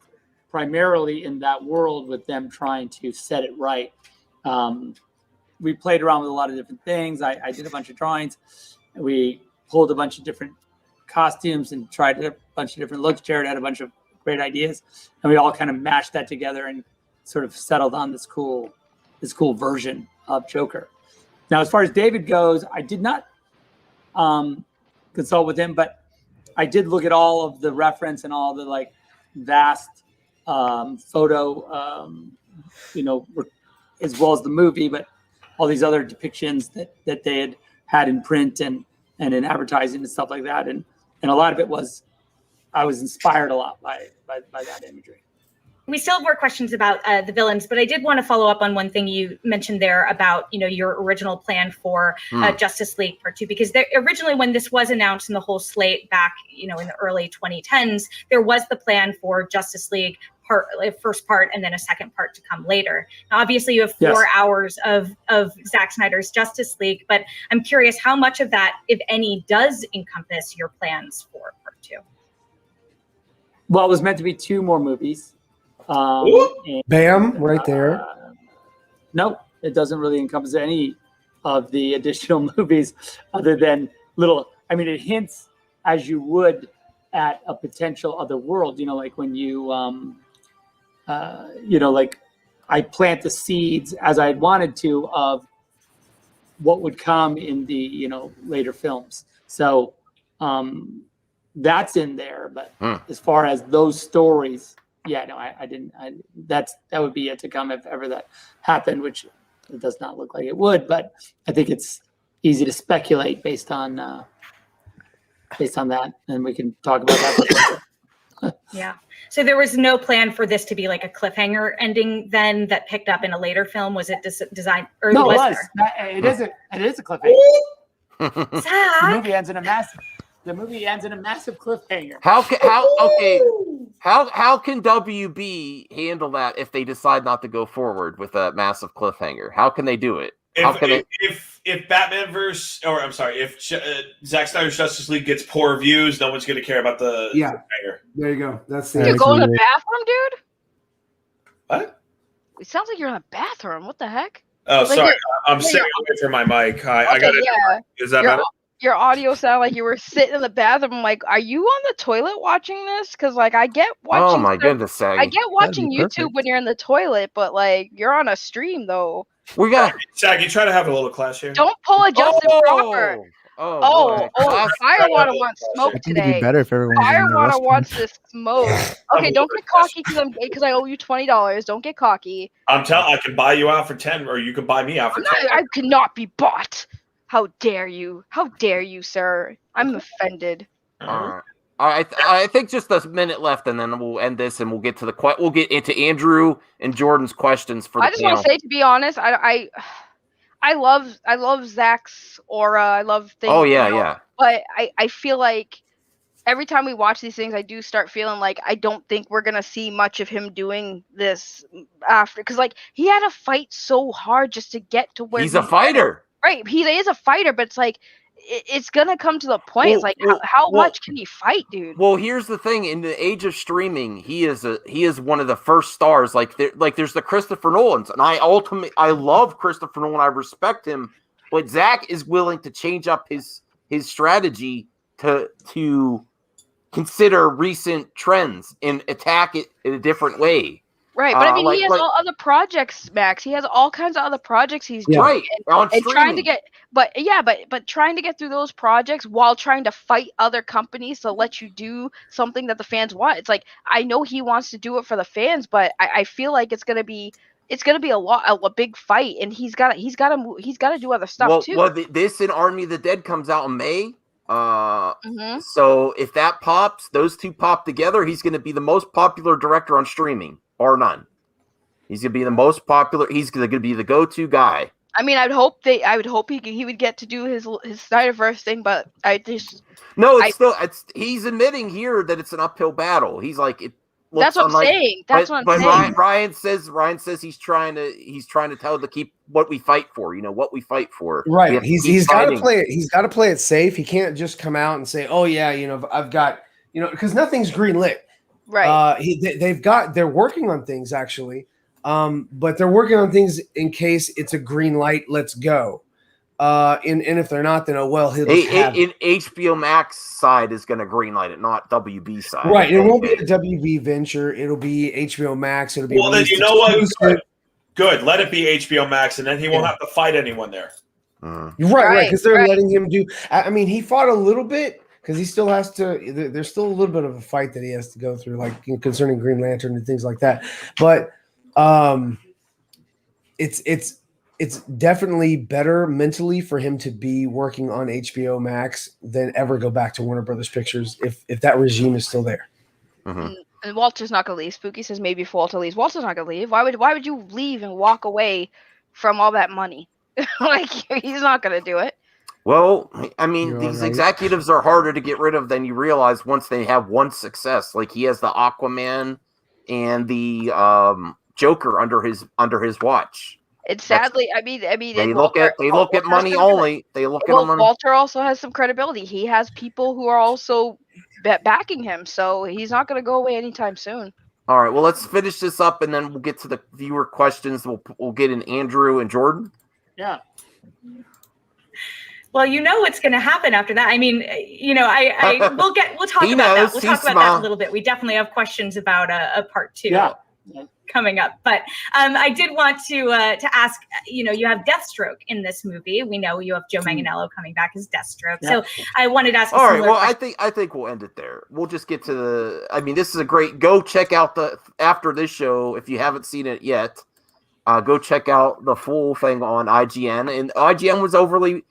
primarily in that world with them trying to set it right. We played around with a lot of different things. I did a bunch of drawings. We pulled a bunch of different costumes and tried a bunch of different looks. Jared had a bunch of great ideas, and we all kind of mashed that together and sort of settled on this cool version of Joker. Now, as far as David goes, I did not consult with him, but I did look at all of the reference and all the vast photo, as well as the movie, but all these other depictions that they had in print and in advertising and stuff like that. And a lot of it was, I was inspired a lot by that imagery. We still have more questions about the villains, but I did want to follow up on one thing you mentioned there about, your original plan for Justice League Part 2, because originally when this was announced in the whole slate back, in the early 2010s, there was the plan for Justice League first part and then a second part to come later. Now, obviously you have 4 hours of Zack Snyder's Justice League, but I'm curious how much of that, if any, does encompass your plans for Part 2? Well, it was meant to be 2 more movies. Bam, right there. No, it doesn't really encompass any of the additional movies other than it hints as you would at a potential other world, like when you, I plant the seeds as I wanted to of what would come in the, later films. So that's in there. But as far as those stories, I didn't. That would be yet to come if ever that happened, which it does not look like it would. But I think it's easy to speculate based on that, and we can talk about that. Yeah. So there was no plan for this to be like a cliffhanger ending then that picked up in a later film. Was it designed? Or No, was it was. It is a cliffhanger. The movie ends in a massive. The movie ends in a massive cliffhanger. How can WB handle that if they decide not to go forward with a massive cliffhanger? How can they do it? If Batman if Zack Snyder's Justice League gets poor reviews, no one's going to care about the cliffhanger. There you go. That's You go in the bathroom, dude? What? It sounds like you're in a bathroom. What the heck? Oh, Like sorry. you're- I'm sitting away from my mic. I got it. yeah. Is that your, better? Your audio sounded like you were sitting in the bathroom. I'm like, are you on the toilet watching this? Because like I get watching. Oh my goodness, Saggy. I get watching be YouTube perfect. when you're in the toilet, but like you're on a stream though. We got Saggy, try to have a little class here. Don't pull a Justin Proper. boy. Firewater wants smoke I think it'd be today. better if everyone was in the Firewater restroom. wants this smoke. Okay, don't get cocky because I owe you $20. Don't get cocky. I can buy you out for 10, or you can buy me out for 10. I cannot be bought. How dare you? How dare you, sir? I'm offended. All right. I think just a minute left, and then we'll end this, and we'll get into Andrew and Jordan's questions for the I just want to say, to be honest, I love Zach's aura. I love things. Oh, yeah. But I feel like every time we watch these things, I do start feeling like I don't think we're gonna see much of him doing this after, because like he had to fight so hard just to get to where He's a fighter. Right, he is a fighter, but it's like it's gonna come to the point. It's like how much can he fight, dude? Well, here's the thing: in the age of streaming, he is one of the first stars. Like there's the Christopher Nolans, and I love Christopher Nolan. I respect him, but Zach is willing to change up his strategy to consider recent trends and attack it in a different way. Right, but I mean, he has all other projects, Max. He has all kinds of other projects he's doing, right, and trying to get, but trying to get through those projects while trying to fight other companies to let you do something that the fans want. It's like I know he wants to do it for the fans, but I feel like it's gonna be a big fight, and he's got to do other stuff too. Well, this and Army of the Dead comes out in May. So if that pops, those two pop together, he's going to be the most popular director on streaming, bar none. He's going to be the most popular. He's going to be the go-to guy. I mean, I would hope he would get to do his Snyderverse thing, but he's admitting here that it's an uphill battle. He's like it. That's what I'm saying. That's what I'm saying. Ryan says he's trying to tell to keep what we fight for. You know what we fight for. Right. He's got to play it. He's got to play it safe. He can't just come out and say, "Oh yeah, I've got," because nothing's green lit. Right. They're working on things actually, but they're working on things in case it's a green light. Let's go. And if they're not, then he'll just have it. HBO Max side is going to greenlight it, not WB side. Right. It won't be a WB venture. It'll be HBO Max. It'll be then you know what? Good. Let it be HBO Max, and then he won't have to fight anyone there. Right. Because they're letting him do. I mean, he fought a little bit because he still has to. There's still a little bit of a fight that he has to go through, like concerning Green Lantern and things like that. But it's definitely better mentally for him to be working on HBO Max than ever go back to Warner Brothers Pictures if that regime is still there. And Walter's not gonna leave. Spooky says maybe if Walter leaves. Walter's not gonna leave. Why would you leave and walk away from all that money? Like he's not gonna do it. Well, I mean, these executives are harder to get rid of than you realize once they have one success. Like he has the Aquaman and the Joker under his watch. It's sadly, I mean, they look at money only. They look at money. Walter also has some credibility. He has people who are also backing him, so he's not going to go away anytime soon. All right, well, let's finish this up, and then we'll get to the viewer questions. We'll get in Andrew and Jordan. Yeah. Well, what's going to happen after that. I mean, we'll talk about that. We'll talk about that a little bit. We definitely have questions about a part 2. Yeah. Coming up, but I did want to ask. You have Deathstroke in this movie. We know you have Joe Manganiello coming back as Deathstroke. Yeah. So I wanted to ask. All right. Well, I think we'll end it there. We'll just get to the. I mean, this is a great. Go check out after this show if you haven't seen it yet. Go check out the full thing on IGN, and IGN was overly.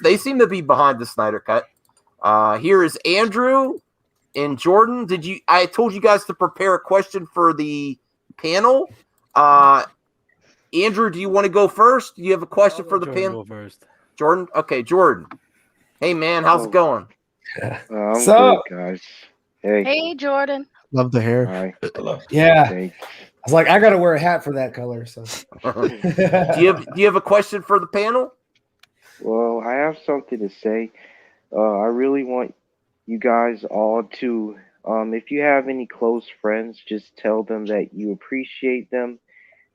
They seem to be behind the Snyder Cut. Here is Andrew and Jordan. I told you guys to prepare a question for the panel. Andrew, do you want to go first? Do you have a question for the panel? Go first. Jordan? Okay, Jordan. Hey man, how's it going? I'm So- good, guys. Hey. Hey, Jordan. Love the hair. Hi. Yeah. Thanks. I was like, I gotta wear a hat for that color. So Do you have a question for the panel? Well, I have something to say. I really want you guys all to, if you have any close friends, just tell them that you appreciate them.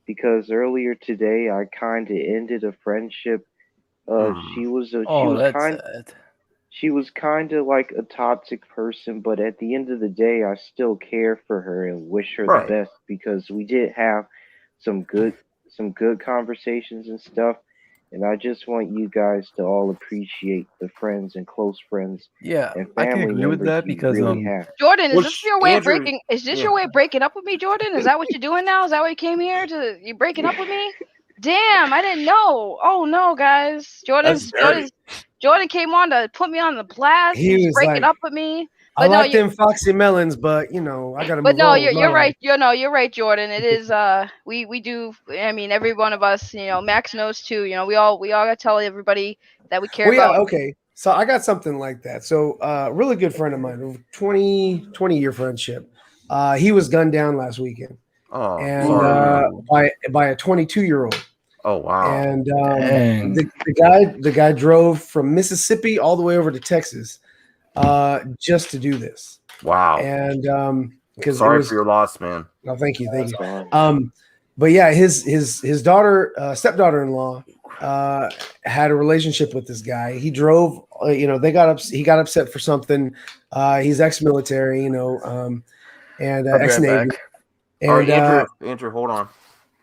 Because earlier today, I kind of ended a friendship. She was kind of like a toxic person, but at the end of the day, I still care for her and wish her Right. the best because we did have some good conversations and stuff. And I just want you guys to all appreciate the friends and close friends Yeah, and I can family agree with members that you because really have. Jordan, is Well, this your way of Andrew- breaking? Is this yeah. your way of breaking up with me, Jordan? Is that what you're doing now? Is that why you came here to? You breaking up with me? Damn, I didn't know. Oh no, guys, Jordan came on to put me on the blast. He He's was breaking like, up with me. I But no, like them foxy melons, but I gotta move But no, on. with my you're life. right. You're right, Jordan. It is we do. I mean, every one of us. Max knows too. We all gotta tell everybody that we care Well, yeah, about. okay. So I got something like that. So really good friend of mine, 20-year friendship. He was gunned down last weekend. Oh, And sorry. by a 22-year-old. Oh wow. And Dang. the guy drove from Mississippi all the way over to Texas just to do this. Wow. And because Sorry for your loss, man. no, thank you. Sorry. But yeah, his daughter, stepdaughter-in-law, had a relationship with this guy. He drove, he got upset for something. He's ex-military, and I'll be right ex-Navy. back. All right, And Andrew, hold on.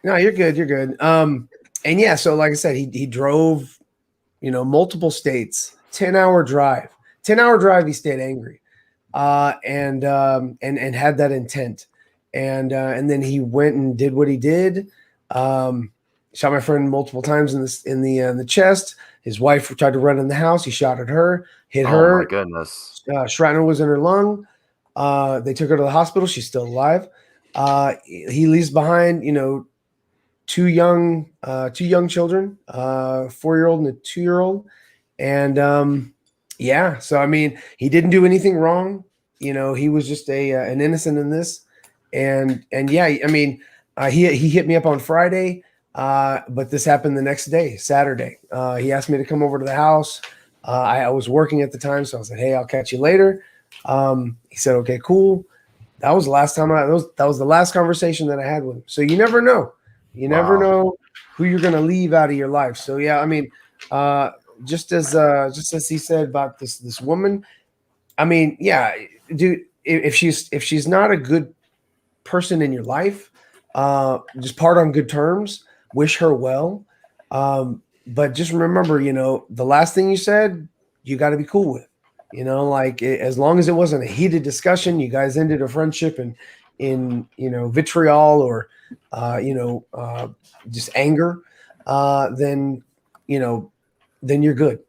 no, you're good. You're good. And yeah, so like I said, he drove, multiple states, 10-hour drive. 10-hour drive, he stayed angry. And had that intent. And then he went and did what he did. Shot my friend multiple times in the chest. His wife tried to run in the house. He shot at her, hit her. Oh my goodness. Shrapnel was in her lung. They took her to the hospital. She's still alive. He leaves behind, two young children, 4-year-old and a 2-year-old. And yeah, so I mean, he didn't do anything wrong. He was just an innocent in this. And yeah, I mean, he hit me up on Friday, but this happened the next day, Saturday. He asked me to come over to the house. I was working at the time, so I said, "Hey, I'll catch you later." He said, "Okay, cool." That was the last time that was the last conversation that I had with him. So you never know. You never know who you're gonna leave out of your life. So yeah, I mean, just as he said about this woman, I mean, yeah, dude, if she's not a good person in your life, just part on good terms, wish her well. But just remember, the last thing you said, you got to be cool with. As long as it wasn't a heated discussion, you guys ended a friendship in vitriol or just anger, then you're good.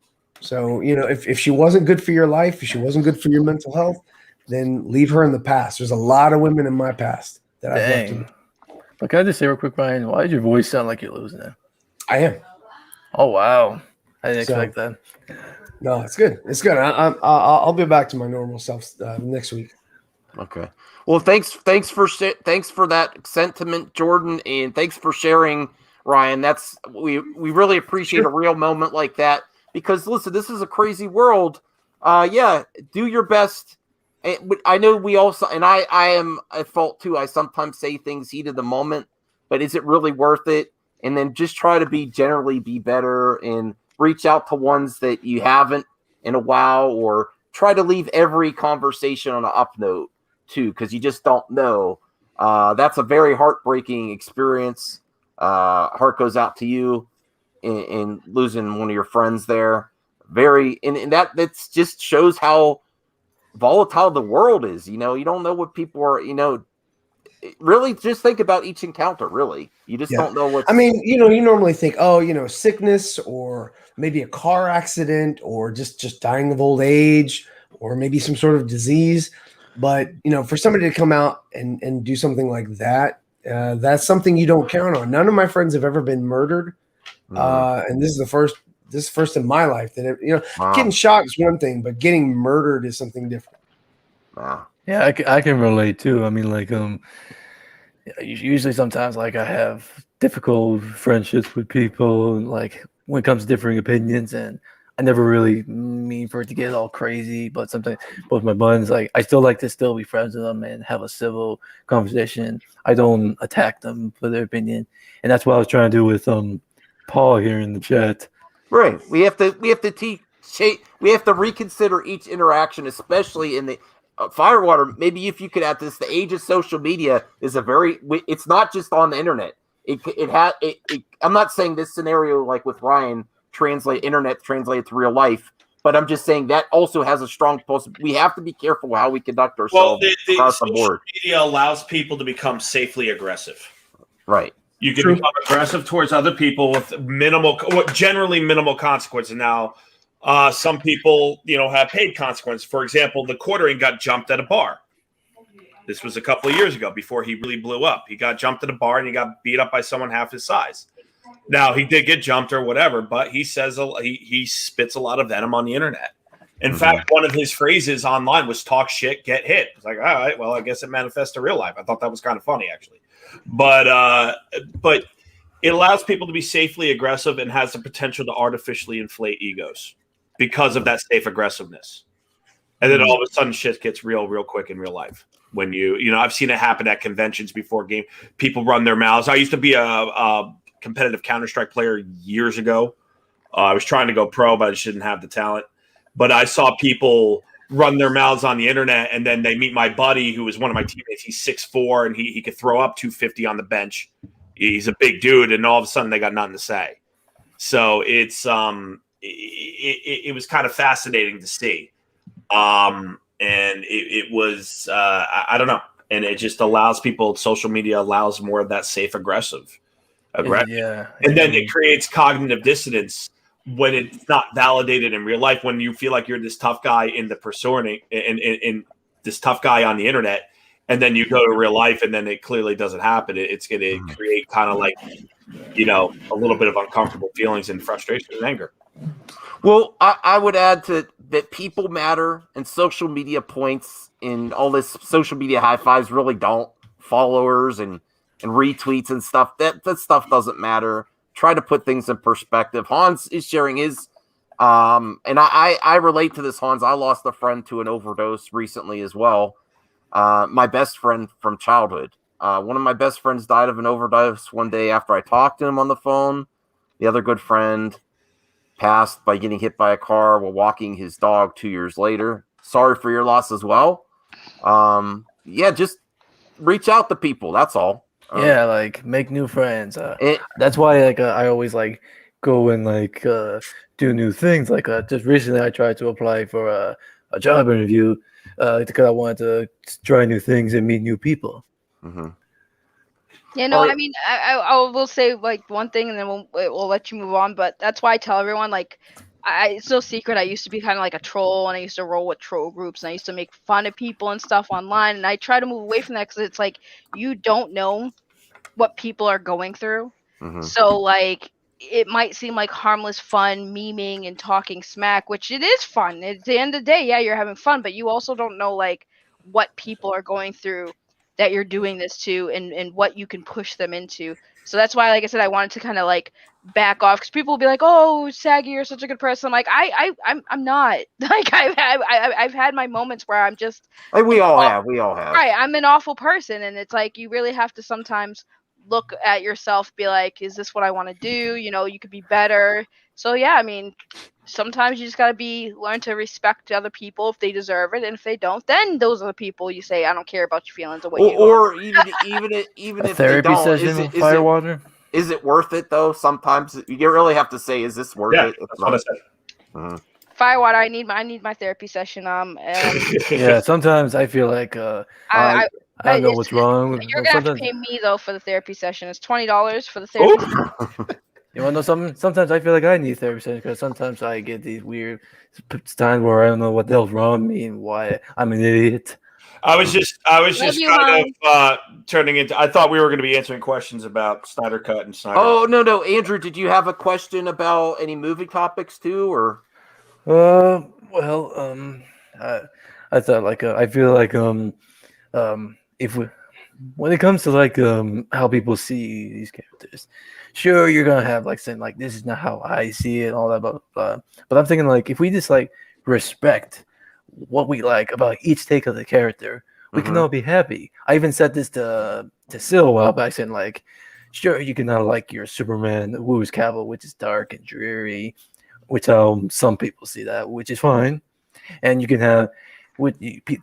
So if she wasn't good for your life, if she wasn't good for your mental health, then leave her in the past. There's a lot of women in my past that I've left in. Dang. But can I just say real quick, Ryan? Why did your voice sound like you're losing it? I am. Oh wow, I didn't expect that. No, it's good. It's good. I'll be back to my normal self next week. Okay. Well, thanks for that sentiment, Jordan, and thanks for sharing, Ryan. We really appreciate a real moment like that because listen, this is a crazy world. Yeah, do your best. But I know we also, and I am at fault too. I sometimes say things heat of the moment, but is it really worth it? And then just try to generally be better and reach out to ones that you haven't in a while, or try to leave every conversation on an up note too, because you just don't know. That's a very heartbreaking experience. Heart goes out to you in losing one of your friends there. And that's just shows how volatile the world is. You don't know what people are, really just think about each encounter. Really, you just don't know what. I mean, you normally think, sickness or maybe a car accident or just dying of old age or maybe some sort of disease. But for somebody to come out and do something like that, that's something you don't count on. None of my friends have ever been murdered, and this is the this is first in my life that Wow. getting shot is one thing, but getting murdered is something different. Wow. Yeah, I can relate too. I mean, like, usually sometimes like I have difficult friendships with people, and like when it comes to differing opinions, and I never really mean for it to get all crazy, but sometimes both my buds, like I still like to still be friends with them and have a civil conversation. I don't attack them for their opinion, and that's what I was trying to do with Paul here in the chat. Right. We have to we have to reconsider each interaction, especially in the Firewater. Maybe if you could add this, the age of social media is it's not just on the internet. I'm not saying this scenario like with Ryan internet translated to real life, but I'm just saying that also has a strong we have to be careful how we conduct ourselves across the board. Social media allows people to become safely aggressive. Right. You can become aggressive towards other people with generally minimal consequences. Now, some people, have paid consequences. For example, the quartering got jumped at a bar. This was a couple of years ago before he really blew up. He got jumped at a bar and he got beat up by someone half his size. Now, he did get jumped or whatever, but he says he spits a lot of venom on the internet. In fact, one of his phrases online was "talk shit, get hit." It's like, all right, well, I guess it manifests to real life. I thought that was kind of funny, actually. But it allows people to be safely aggressive and has the potential to artificially inflate egos because of that safe aggressiveness. And then all of a sudden shit gets real quick in real life. When I've seen it happen at conventions before game. People run their mouths. I used to be a competitive Counter-Strike player years ago. I was trying to go pro, but I just didn't have the talent. But I saw people run their mouths on the internet, and then they meet my buddy who was one of my teammates. He's 6'4", and he could throw up 250 on the bench. He's a big dude, and all of a sudden they got nothing to say. So it's it was kind of fascinating to see, and it was I don't know, and it just allows people. Social media allows more of that safe aggressive, Yeah, and then it creates cognitive dissonance when it's not validated in real life, when you feel like you're this tough guy in the persona in this tough guy on the internet, and then you go to real life and then it clearly doesn't happen. It's going to create kind of like, a little bit of uncomfortable feelings and frustration and anger. Well, I would add to that people matter, and social media points in all this social media high fives really don't. Followers and retweets and stuff, that stuff doesn't matter. Try to put things in perspective. Hans is sharing his, and I relate to this, Hans. I lost a friend to an overdose recently as well. My best friend from childhood. One of my best friends died of an overdose one day after I talked to him on the phone. The other good friend passed by getting hit by a car while walking his dog 2 years later. Sorry for your loss as well. Just reach out to people. That's all. Yeah, like make new friends. That's why I always go and do new things. Just recently, I tried to apply for a job interview because I wanted to try new things and meet new people. Mm-hmm. Yeah, no, I mean, I will say one thing, and then we'll let you move on. But that's why I tell everyone it's no secret. I used to be kind of like a troll, and I used to roll with troll groups, and I used to make fun of people and stuff online. And I try to move away from that because it's you don't know what people are going through. Mm-hmm. So it might seem like harmless fun, memeing and talking smack, which it is fun. At the end of the day, yeah, you're having fun, but you also don't know what people are going through that you're doing this to, and what you can push them into. So that's why, like I said, I wanted to kind of back off, because people will be like, "Oh, Saggy, you're such a good person." I'm like, I'm not. I've had my moments where I'm just we all have. Right, I'm an awful person, and it's you really have to sometimes look at yourself, be like, is this what I want to do? You could be better. So yeah, I mean, sometimes you just gotta learn to respect other people if they deserve it, and if they don't, then those are the people you say, I don't care about your feelings or what you or even if they don't, Firewater. Is it worth it though? Sometimes you really have to say, is this worth it? That's what I said. Mm-hmm. Firewater, I need my therapy session. Yeah, sometimes I feel like I don't know what's wrong. You're gonna have to pay me though for the therapy session. It's $20 for the therapy session. You want to know something? Sometimes I feel like I need therapy session because sometimes I get these weird times where I don't know what the hell's wrong with me and why I'm an idiot. I was just Love you, kind of turning into. I thought we were going to be answering questions about Snyder Cut and Snyder. Oh no, Andrew, did you have a question about any movie topics too, or? Well, I thought like I feel like if we when it comes to like how people see these characters, sure you're gonna have like saying like this is not how I see it and all that, but I'm thinking like if we just like respect what we like about each take of the character, we can all be happy. I even said this to Sil a while back, saying like, sure you can not like your Superman who's Cavill, which is dark and dreary, which some people see that, which is fine, and you can have.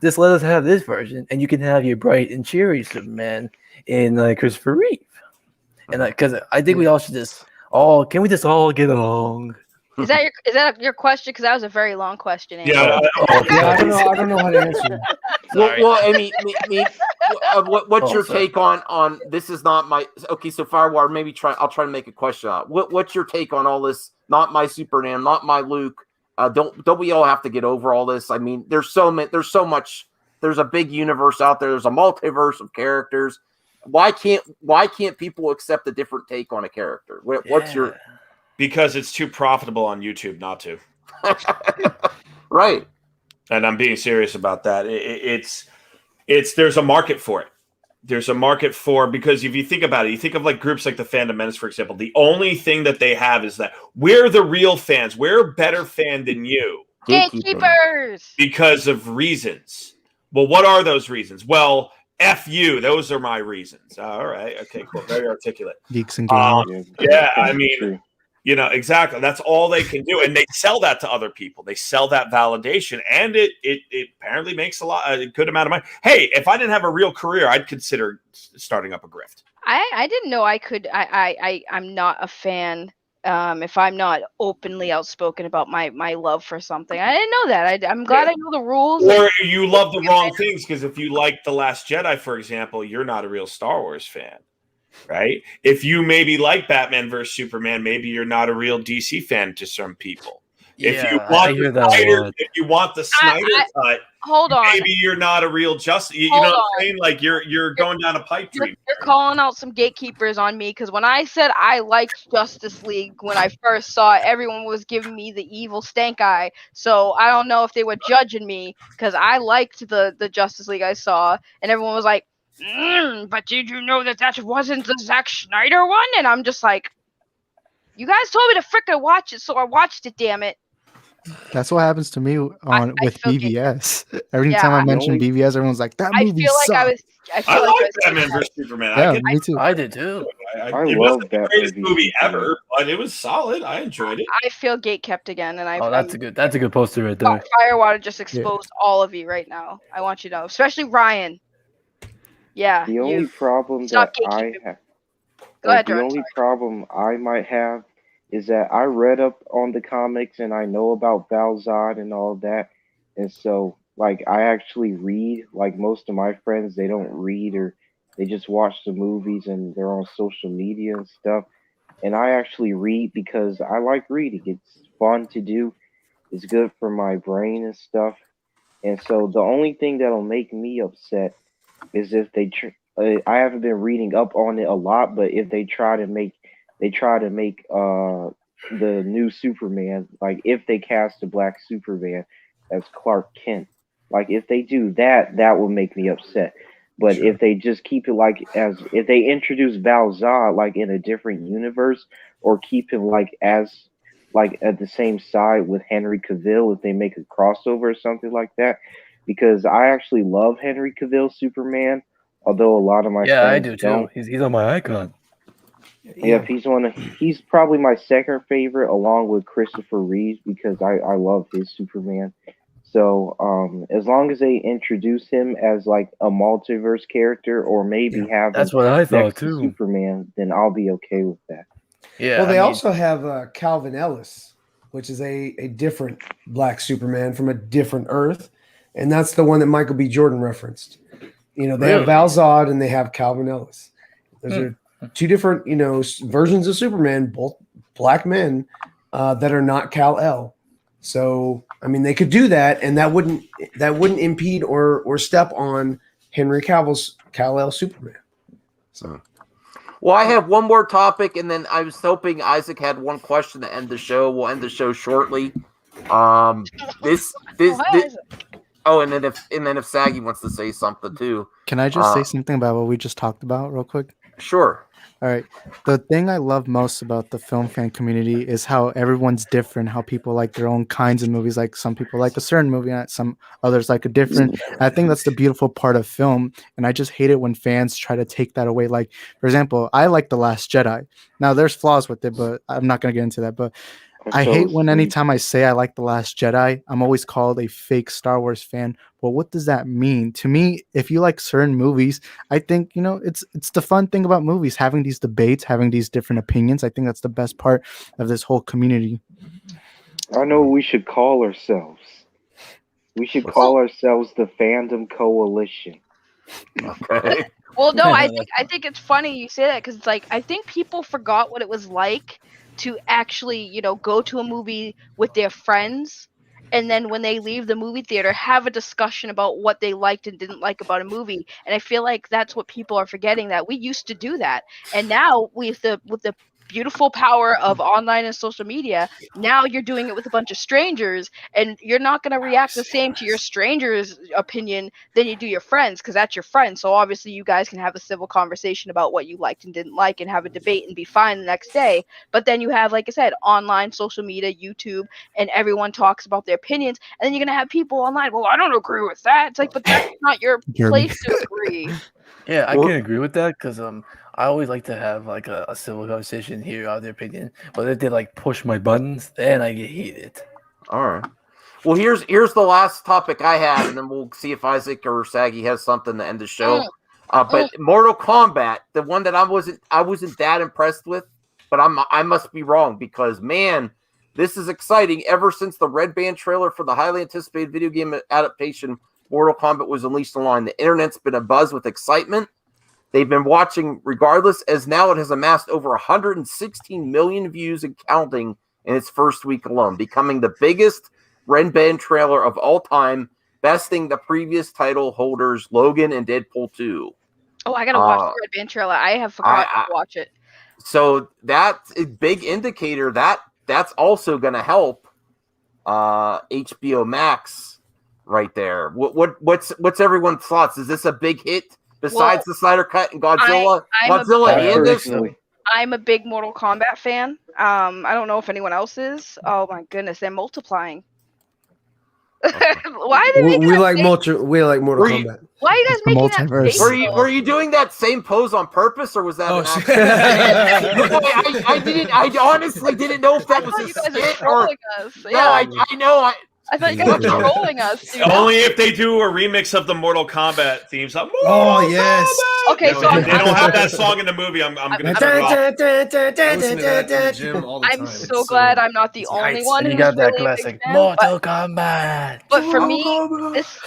Just let us have this version, and you can have your bright and cheery Superman in Christopher Reeve, and because I think we all should can we just all get along? Is that your question? Because that was a very long question. Andrew. Yeah, I don't know how to answer. Well, I mean, what's your take on this? Is not my okay. So Firewire, I'll try to make a question out. What's your take on all this? Not my Superman, not my Luke. Don't we all have to get over all this? I mean, there's so much. There's a big universe out there. There's a multiverse of characters. Why can't people accept a different take on a character? What's your? Because it's too profitable on YouTube not to. Right. And I'm being serious about that. It's there's a market for it. There's a market because if you think about it, you think of like groups like the Fandom Menace, for example, the only thing that they have is that we're the real fans. We're a better fan than you. Gatekeepers! Because of reasons. Well, what are those reasons? Well, F you. Those are my reasons. All right. Okay, cool. Very articulate. Geeks and gamers. Yeah, I mean, exactly. That's all they can do. And they sell that to other people. They sell that validation. And it apparently makes a good amount of money. Hey, if I didn't have a real career, I'd consider starting up a grift. I didn't know I could. I'm not a fan. If I'm not openly outspoken about my love for something, I didn't know that. I'm glad I know the rules. Or you love the wrong things, because if you like The Last Jedi, for example, you're not a real Star Wars fan. Right? If you maybe like Batman versus Superman, maybe you're not a real DC fan to some people. If you want the Snyder cut, hold on. Maybe you're not a real Justice. You know what I'm saying? Like you're going down a pipe dream. You're calling out some gatekeepers on me, because when I said I liked Justice League when I first saw it, everyone was giving me the evil stank eye. So I don't know if they were judging me because I liked the Justice League I saw, and everyone was like, but did you know that wasn't the Zack Snyder one? And I'm just like, you guys told me to frickin' watch it, so I watched it, damn it. That's what happens to me with BVS. Every time I mention BVS, everyone's like, that movie sucked. I like Batman vs Superman. Yeah, me too. I did too. It wasn't the greatest movie ever, but it was solid. I enjoyed it. I feel gatekept again, and that's a good poster right there. Firewater just exposed all of you right now. I want you to know, especially Ryan. Yeah. The only problem that I have. Go ahead, the only problem I might have is that I read up on the comics and I know about Val-Zod and all that, and so like I actually read. Like most of my friends, they don't read, or they just watch the movies and they're on social media and stuff. And I actually read because I like reading. It's fun to do. It's good for my brain and stuff. And so the only thing that'll make me upset is if they I haven't been reading up on it a lot, but if they try to make the new Superman, like if they cast a black Superman as Clark Kent, like if they do that, that will make me upset. But if they just keep it if they introduce Val-Zod like in a different universe, or keep him at the same side with Henry Cavill, if they make a crossover or something like that, because I actually love Henry Cavill Superman, although a lot of my friends I do too. don't. He's on my icon. Yeah, he's probably my second favorite, along with Christopher Reeve, because I love his Superman. So as long as they introduce him as like a multiverse character, or maybe have that's what I thought too, Superman, then I'll be okay with that. Yeah. Well, they also have Calvin Ellis, which is a different black Superman from a different Earth, and that's the one that Michael B. Jordan referenced. You know, they have Val-Zod and they have Calvin Ellis. Those are two different, versions of Superman, both black men that are not Kal-El. So I mean, they could do that, and that wouldn't impede or step on Henry Cavill's Kal-El Superman. So. Well, I have one more topic, and then I was hoping Isaac had one question to end the show. We'll end the show shortly. This. Oh, and then if Saggy wants to say something too. Can I just say something about what we just talked about real quick? Sure. All right. The thing I love most about the film fan community is how everyone's different, how people like their own kinds of movies. Like some people like a certain movie and some others like a different. I think that's the beautiful part of film. And I just hate it when fans try to take that away. Like, for example, I like The Last Jedi. Now, there's flaws with it, but I'm not going to get into that. But I hate when anytime I say I like The Last Jedi, I'm always called a fake Star Wars fan. Well, what does that mean? To me, if you like certain movies, I think, it's the fun thing about movies, having these debates, having these different opinions. I think that's the best part of this whole community. I know what we should call ourselves. We should call ourselves the Fandom Coalition. Okay. Well, no, I think it's funny you say that because it's like I think people forgot what it was like to actually, go to a movie with their friends, and then when they leave the movie theater, have a discussion about what they liked and didn't like about a movie. And I feel like that's what people are forgetting, that we used to do that, and now with the beautiful power of online and social media, now you're doing it with a bunch of strangers, and you're not going to react the same to your stranger's opinion than you do your friends, because that's your friend. So obviously you guys can have a civil conversation about what you liked and didn't like and have a debate and be fine the next day. But then you have, like I said, online, social media, YouTube, and everyone talks about their opinions, and then you're going to have people online, well, I don't agree with that. It's like, but that's not your place to agree. Yeah, I can agree with that because I always like to have like a civil conversation, hear out their opinion. But if they like push my buttons, then I get heated. All right. Well, here's the last topic I have, and then we'll see if Isaac or Saggy has something to end the show. But Mortal Kombat, the one that I wasn't that impressed with, but I must be wrong because man, this is exciting. Ever since the Red Band trailer for the highly anticipated video game adaptation Mortal Kombat was unleashed online, the internet's been abuzz with excitement. They've been watching regardless, as now it has amassed over 116 million views and counting in its first week alone, becoming the biggest Red Band trailer of all time, besting the previous title holders Logan and Deadpool 2. Oh, I gotta watch the Red Band trailer. I have forgotten to watch it. So that's a big indicator that's also going to help HBO Max right there. What's everyone's thoughts? Is this a big hit besides the Snyder Cut and Godzilla? I'm a big Mortal Kombat fan. I don't know if anyone else is. Oh my goodness, they're multiplying. Why are they we like Mortal Kombat. Why are you guys making that face? Were you doing that same pose on purpose, or was that an accident? I honestly didn't know if that was a skit or. Yeah. No, I know. I thought you guys were trolling us. Dude. Only if they do a remix of the Mortal Kombat theme song. Oh yes. Okay, so they don't have that song in the movie. I'm gonna turn it off. I'm so glad I'm not the only one who's you got that really classic Mortal Kombat. But for me, this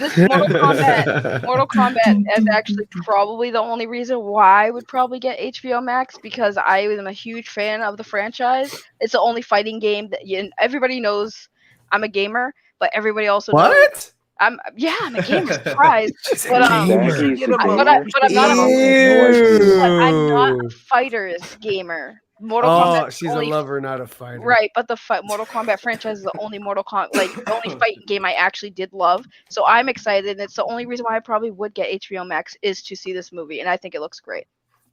Mortal Kombat is actually probably the only reason why I would probably get HBO Max, because I am a huge fan of the franchise. It's the only fighting game that everybody knows. I'm a gamer, but everybody also knows. I'm a gamer. Surprise! But I'm not a fighters gamer. Mortal Kombat. She's a lover, not a fighter. Right, but the Mortal Kombat franchise is the only the only fighting game I actually did love. So I'm excited, and it's the only reason why I probably would get HBO Max is to see this movie, and I think it looks great.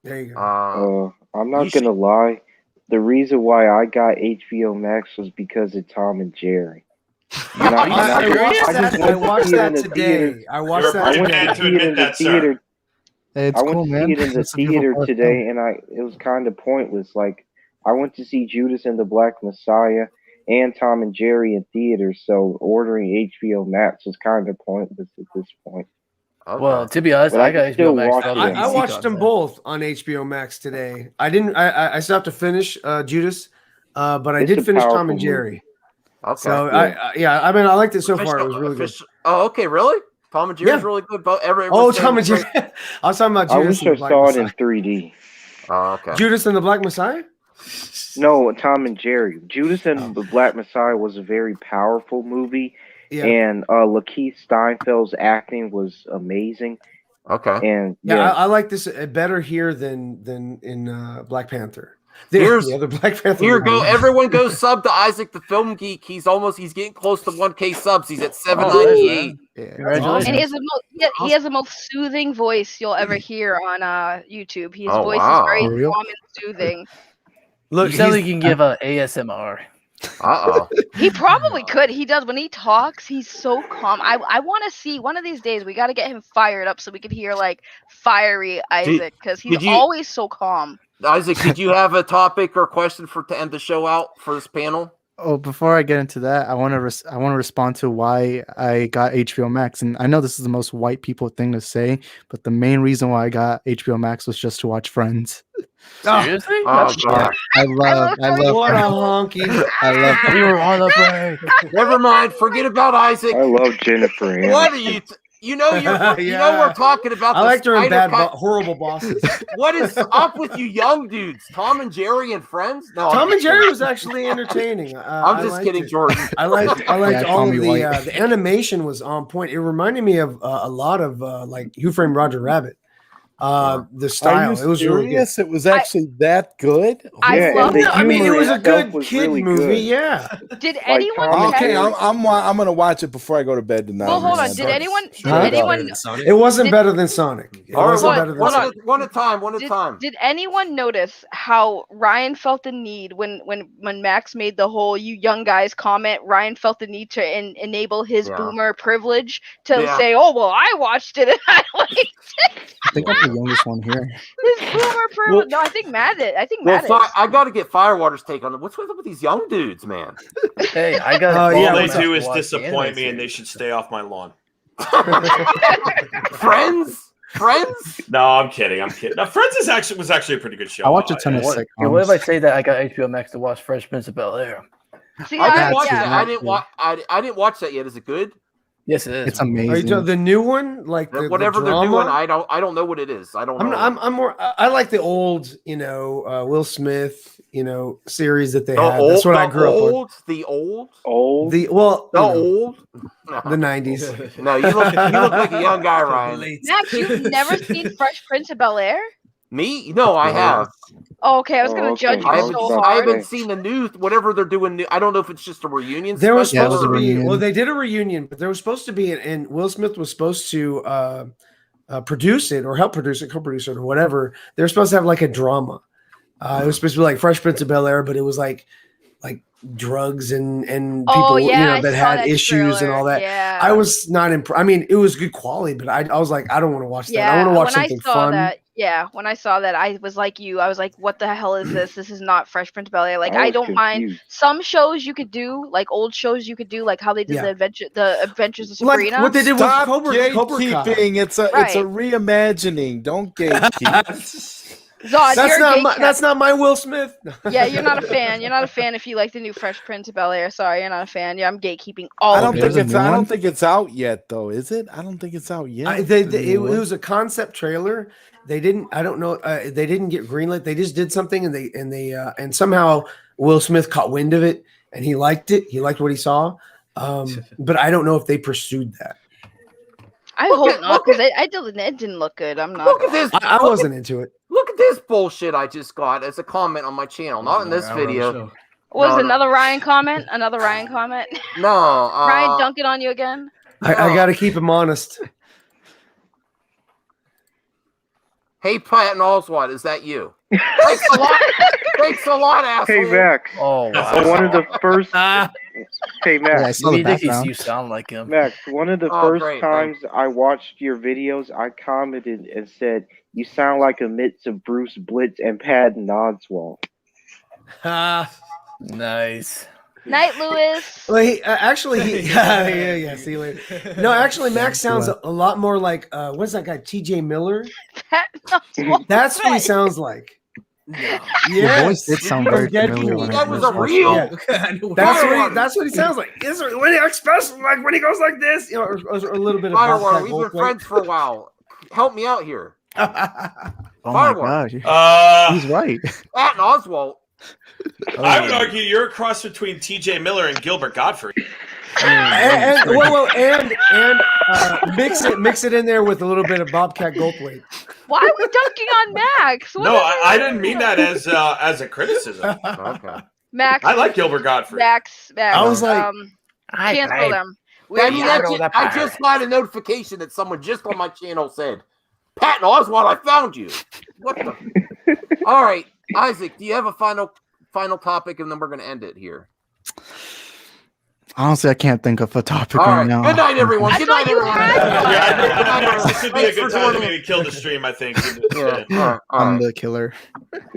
There you go. I'm not gonna lie. The reason why I got HBO Max was because of Tom and Jerry. I watched that today. I went to see it in the theater. I went to see it in the theater today, and it was kind of pointless. Like, I went to see Judas and the Black Messiah and Tom and Jerry in theaters, so ordering HBO Max was kind of pointless at this point. Okay. Well, to be honest, I got HBO Max. I watched them both on HBO Max today. I didn't. I still have to finish Judas, but I did finish Tom and Jerry. Okay. So I mean, I liked it so far. It was really good. Oh, okay, really? Tom and Jerry's really good. Tom and Jerry. I was talking about Judas. I wish I saw it in 3D. Oh, okay. Judas and the Black Messiah. No, Tom and Jerry. Judas and the Black Messiah was a very powerful movie, and Lakeith Steinfeld's acting was amazing. Okay. And I like this better here than in Black Panther. Here's the other Black Panther. Here go movie. everyone go sub to Isaac the Film Geek. He's getting close to 1K subs. He's at 798. Congratulations. And he has the most soothing voice you'll ever hear on YouTube. His Oh, voice wow. is very For real? calm and soothing. Look, you sound like you can give a ASMR. Uh-oh. He probably could. He does. When he talks, he's so calm. I want to see one of these days. We got to get him fired up so we can hear like fiery Isaac because he's always so calm. Isaac, did you have a topic or question to end the show out for this panel? Oh, before I get into that, I want to respond to why I got HBO Max, and I know this is the most white people thing to say, but the main reason why I got HBO Max was just to watch Friends. Seriously? Oh, God. I love what a Friends. honky. I love We were on the break. Never mind. Forget about Isaac. I love Jennifer Aniston. What are you? You know we're talking about. I the liked her in Snyder Bad, Cut. Horrible Bosses. What is up with you young dudes? Tom and Jerry and Friends? No, Tom and Jerry was actually entertaining. I'm just kidding, Jordan. I liked Yeah, all call of me the white. the animation was on point. It reminded me of a lot of like Who Framed Roger Rabbit. The style, Are you it was really good. serious? It was actually that good. I love and it. the I mean, it humor was a itself good was kid really movie. good. Yeah. Did anyone? Tom- Okay, catch- I'm gonna watch it before I go to bed tonight. Well, hold on. man. Did anyone? Did Huh? anyone? It wasn't better than Sonic. It All right, wasn't what- better than what- Sonic. one at a time. One at a Did, time. did anyone notice how Ryan felt the need when Max made the whole "you young guys" comment? Ryan felt the need to enable his Yeah. boomer privilege to Yeah. say, "Oh well, I watched it and I liked it." I think I'm the youngest one here. His boomer privilege. No, I think Matt did. I think Well, Matt is. I got to get Firewater's take on it. What's up with these young dudes, man? Hey, I got. Oh, All yeah, they what's do up? is Watch the disappoint me, anime and they should stay off my lawn. Friends? No, I'm kidding. No, Friends was actually a pretty good show. I watch a ton of What, sitcoms. what if I say that I got HBO Max to watch Fresh Prince of Bel-Air? See, I didn't watch yeah. that. I didn't watch that yet. Is it good? Yes, it is. It's Are you amazing. talking the new one, like the Whatever they're drama? doing, I don't know what it is. I don't know. I'm more. I like the old, Will Smith, series that they The had. old, That's what I grew up with. The old. The well, The you know, old. the '90s. No, you look like a young guy, Ryan. Max, you've never seen Fresh Prince of Bel-Air? Me? No, I have. Oh, okay, I was gonna Oh, judge okay. you so I hard. haven't seen the new whatever they're doing. New, I don't know if it's just a reunion. There was special Yeah, it was supposed a to be. reunion. Well, they did a reunion, but there was supposed to be, and Will Smith was supposed to produce it or help produce it, co-produce it, or whatever. They were supposed to have like a drama. It was supposed to be like Fresh Prince of Bel-Air, but it was like drugs and people Oh yeah, I that saw had that issues trailer. and all that. Yeah. I was not impressed. I mean, it was good quality, but I was like, I don't want to watch that. Yeah, I want to watch when something I saw fun. that, when I saw that, I was like you. I was like, "What the hell is this? This is not Fresh Prince of Bel-Air." Like, I was don't mind confused. some shows you could do, like old shows you could do, like how they did Yeah. the Adventures of Like Sabrina. what they did with Stop Cobra Kai. gatekeeping. It's a Right. reimagining. Don't gatekeep. Zod, That's you're a not gay my, cat. that's not my Will Smith. Yeah, you're not a fan. You're not a fan if you like the new Fresh Prince of Bel-Air. Sorry, you're not a fan. Yeah, I'm gatekeeping all I of don't it. think There's a it's. new I one? don't think it's out yet, though. Is it? I don't think it's out yet. It was a concept trailer. They didn't. I don't know. They didn't get greenlit. They just did something, and somehow Will Smith caught wind of it, and he liked it. He liked what he saw. But I don't know if they pursued that. I hope not, because it didn't look good. I'm not. Look at this. I wasn't into it. Look at this bullshit I just got as a comment on my channel. Not in this video. Was No, no. another Ryan comment? Another Ryan comment? No. Ryan dunking on you again? I got to keep him honest. Hey, Patton Oswald, is that you? Thanks a lot. Thanks a lot, asshole. Hey Max. Oh, wow. One of the first. Hey Yeah, I Max. saw the Nikki, background. you sound like him. Max. One of the Oh, first great, times I watched your videos, I commented and said you sound like a mix of Bruce Blitz and Patton Oswalt. Nice. Night, Lewis. Well, yeah. See you later. No, actually, Max sounds a lot more like what's that guy? T.J. Miller. That's what he sounds like. Your voice did sound very familiar. When I That was a first watched real. it. That's what he sounds like. Is it when he especially like when he goes like this, or a little bit of Firewater, Bobcat we've been Goldthwait. friends for a while. Help me out here. Oh my Firework. gosh, Uh, he's right. Patton Oswalt I would argue you're a cross between T.J. Miller and Gilbert Gottfried. And mix it in there with a little bit of Bobcat Goldthwait. Why are we dunking on Max? What No, is I didn't mean that as a criticism. Okay. Max. I like Gilbert Gottfried. Max. I was like, cancel them. I mean, I just got a notification that someone just on my channel said, Patton Oswalt, I found you. What the? All right, Isaac, do you have a final topic, and then we're going to end it here? Honestly, I can't think of a topic All right right. now. Good night, everyone. Good night, everyone. This would be a good time to maybe kill the stream, I think. I'm the killer.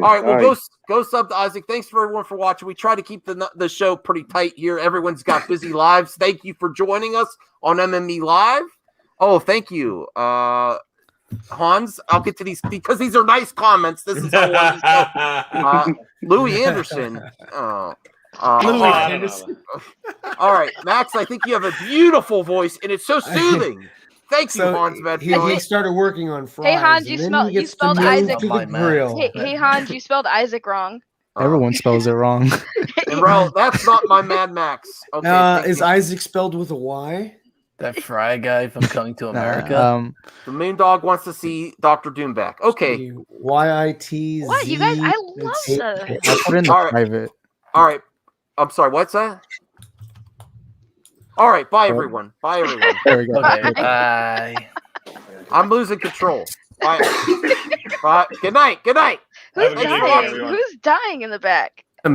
All right, well, go sub to Isaac. Thanks for everyone for watching. We try to keep the show pretty tight here. Everyone's got busy lives. Thank you for joining us on MME Live. Oh, thank you, Hans. I'll get to these because these are nice comments. This is how Louis Anderson. All right, Max, I think you have a beautiful voice, and it's so soothing. Thank you, Hans. He started working on fries. Hey, Hans, you spelled Isaac. Hey, Hans, you spelled Isaac wrong. Everyone spells it wrong. And bro, that's not my Mad Max. Okay, is Isaac spelled with a Y? That Fry guy from Coming to America. The Moon Dog wants to see Dr. Doom back. Okay. YITZ. What, you guys? I love that. I put in the private. All right. I'm sorry. What's that? All right. Bye, everyone. Bye, everyone. There we go. Okay, bye. I'm losing control. Bye. Bye. Good night. Good night. Who's dying? Who's dying in the back? Matt.